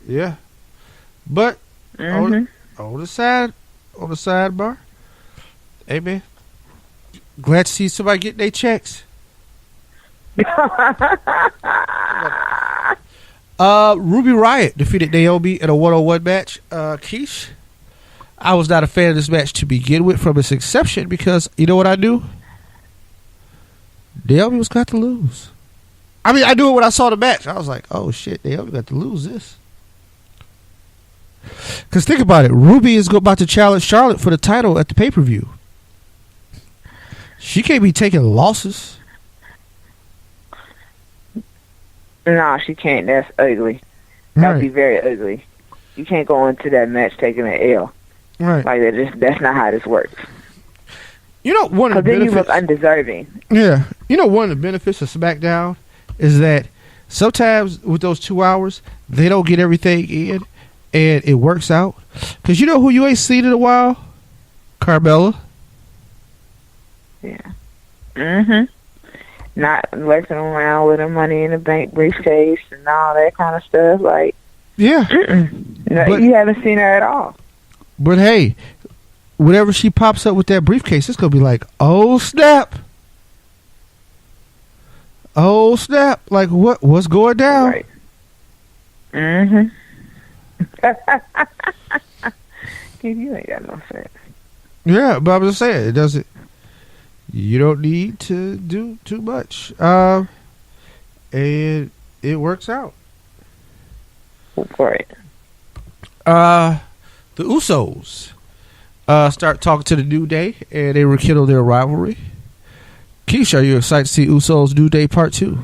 Yeah. But on the sidebar, hey man, glad to see somebody getting their checks. Ruby Riott defeated Naomi in a 1-on-1 match. Keish, I was not a fan of this match to begin with from its inception because you know what I knew? Naomi was got to lose. I mean, I knew it when I saw the match. I was like, oh shit, Naomi got to lose this. Because think about it, Ruby is about to challenge Charlotte for the title at the pay-per-view. She can't be taking losses.
No, she can't. That's ugly. That would be very ugly. You can't go into that match taking an L.
Right.
Like that's not how this works.
You know, one of the benefits.
Then you look undeserving.
Yeah. You know, one of the benefits of SmackDown is that sometimes with those 2 hours, they don't get everything in, and it works out. Because you know who you ain't seen in a while? Carmella.
Yeah. Not lurking around with a Money in the Bank briefcase and all that kind of stuff. Like,
yeah.
No,
but,
you haven't seen her at all.
But hey, whenever she pops up with that briefcase, it's going to be like, oh, snap. Oh, snap. Like, what's going down?
Right. You ain't got no sense.
Yeah, but I'm just saying, it doesn't. You don't need to do too much. And it works out.
Right.
The Usos start talking to the New Day, and they rekindle their rivalry. Keisha, are you excited to see Usos New Day Part 2?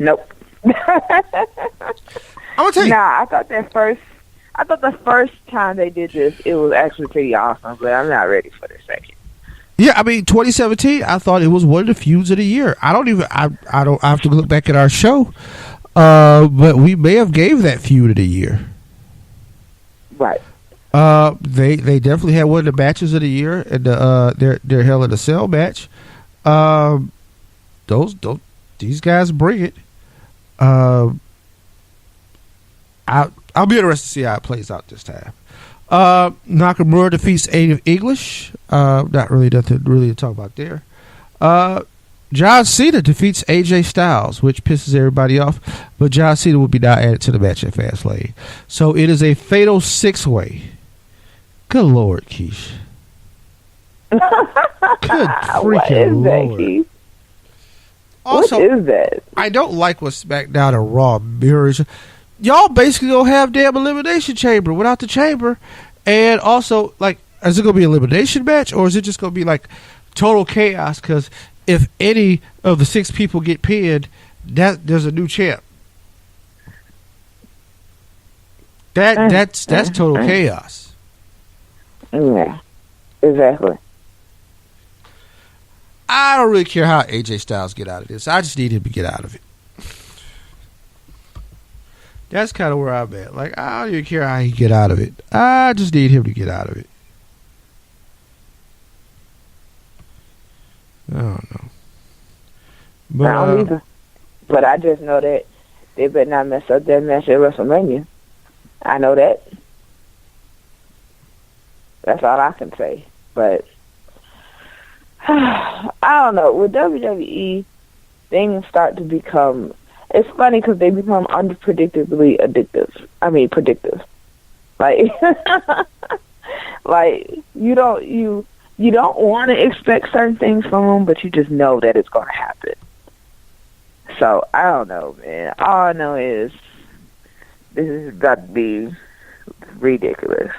Nope.
I'm gonna tell you.
Nah, I thought the first time they did this, it was actually pretty awesome, but I'm not ready for the second.
Yeah, I mean, 2017, I thought it was one of the feuds of the year. I have to look back at our show, but we may have gave that feud of the year.
Right.
They definitely had one of the matches of the year in their Hell in a Cell match. These guys bring it. I'll be interested to see how it plays out this time. Nakamura defeats Aiden English. Not really nothing really to talk about there. John Cena defeats AJ Styles, which pisses everybody off, but John Cena will be now added to the match at Fastlane. So it is a fatal 6-way. Good Lord, Keish. Good freaking
what is
Lord.
That, Keith?
Also,
what is that?
I don't like what SmackDown and Raw mirrors. Y'all basically don't have damn Elimination Chamber without the Chamber. And also, like, is it going to be an elimination match, or is it just going to be like total chaos? Because if any of the 6 people get pinned, there's a new champ. That's total chaos.
Yeah, exactly.
I don't really care how AJ Styles get out of this. I just need him to get out of it. That's kind of where I'm at. Like, I don't even care how he get out of it. I just need him to get out of it. I don't know. But,
I don't either. But I just know that they better not mess up that match at WrestleMania. I know that. That's all I can say. But I don't know. With WWE, things start to become... It's funny because they become unpredictably predictive. Like, like you don't want to expect certain things from them, but you just know that it's going to happen. So I don't know, man. All I know is this is about to be ridiculous.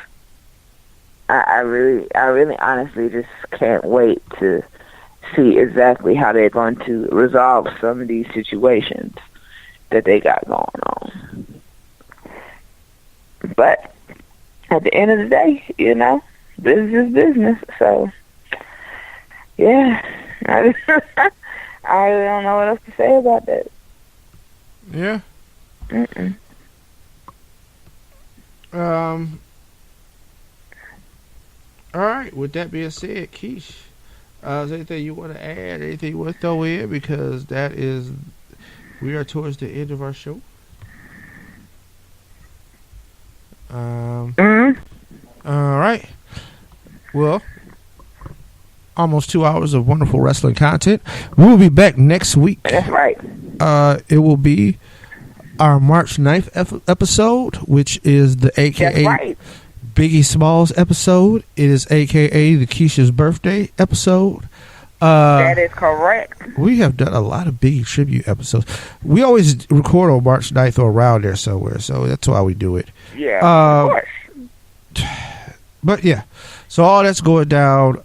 I really honestly just can't wait to see exactly how they're going to resolve some of these situations that they got going on. But at the end of the day, business is business. So, yeah, I really don't know what else to say about that.
Yeah. All right. With that being said, Keish, is there anything you want to add? Anything you want to throw in? Because we are towards the end of our show. All right. Well, almost 2 hours of wonderful wrestling content. We'll be back next week.
That's right.
It will be our March 9th episode, which is the AKA Biggie Smalls episode. It is AKA the Keisha's birthday episode.
That is correct.
We have done a lot of Biggie tribute episodes. We always record on March 9th or around there somewhere, so that's why we do it.
Yeah, of course.
But yeah, so all that's going down.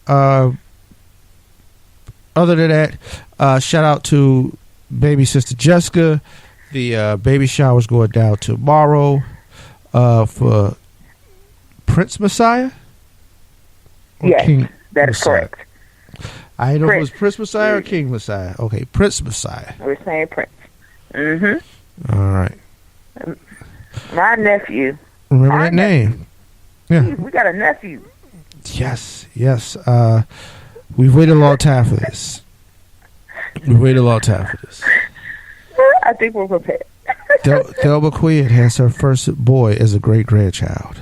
Other than that, shout out to baby sister Jessica. The baby shower is going down tomorrow for Prince Messiah.
Yes, that is correct.
I don't know if it was Prince Messiah or King Messiah. Okay, Prince Messiah.
We're saying Prince.
All right.
My nephew.
Remember that name? Yeah.
We got a nephew.
Yes. We've waited a long time for this.
I think we're prepared.
Thelma Quinn has her first boy as a great-grandchild.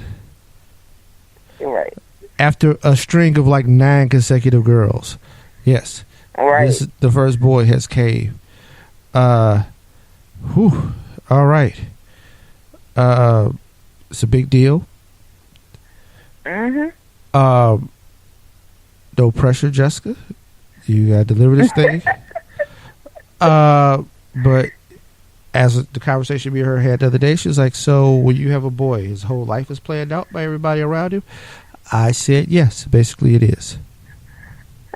You're right.
After a string of like 9 consecutive girls. Yes.
Right.
The first boy has came. All right. It's a big deal. No pressure, Jessica. You gotta deliver this thing. But as the conversation me and her had the other day, she was like, so when you have a boy, his whole life is planned out by everybody around him? I said yes. Basically, it is.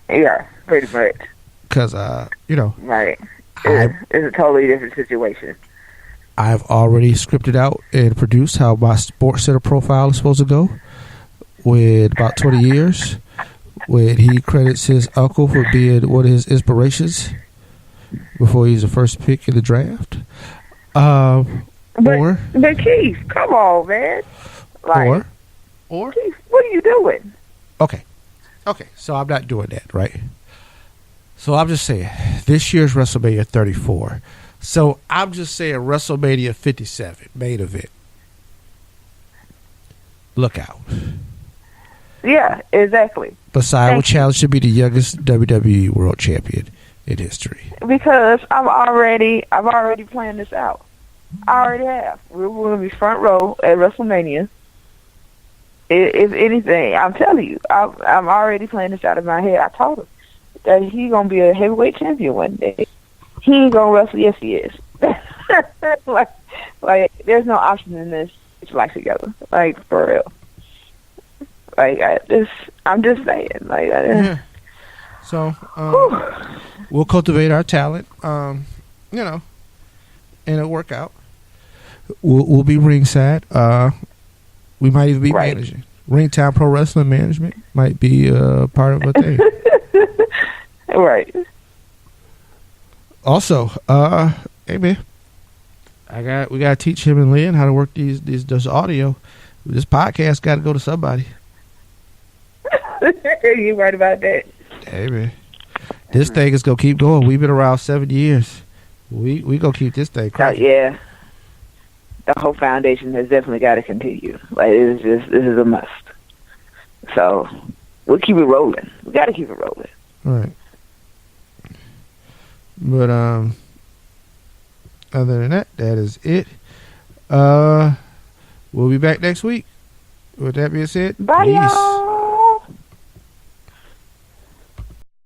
Yeah, pretty much.
Because,
right. It's a totally different situation.
I've already scripted out and produced how my Sports Center profile is supposed to go with about 20 years, when he credits his uncle for being one of his inspirations before he's the first pick in the draft.
But Keith, come on, man.
Or
Keith, what are you doing?
Okay, so I'm not doing that, right? So I'm just saying, this year's WrestleMania 34. So I'm just saying WrestleMania 57, main event. Look out.
Yeah, exactly.
Messiah will challenge to be the youngest WWE World Champion in history.
Because I've already planned this out. I already have. We're going to be front row at WrestleMania. If anything, I'm telling you, I'm already playing this out in my head. I told him that he's going to be a heavyweight champion one day. He ain't going to wrestle. Yes, he is. like, there's no option in this. It's life together. Like, for real. Like, I'm just saying. Like,
yeah. So, we'll cultivate our talent, and it'll work out. We'll be ringside. We might even be managing. Ringtime Pro Wrestling Management might be part of a thing.
Right.
Also, hey man, we gotta teach him and Lynn how to work this audio. This podcast got to go to somebody.
You right about that.
Hey man, this thing is gonna keep going. We've been around 7 years. We gonna keep this thing cracking.
Yeah. The whole foundation has definitely got to continue. Like, this is a must. So we'll keep it rolling. We got to keep it rolling.
All right. But other than that is it. We'll be back next week. With that being said,
bye,
peace.
y'all.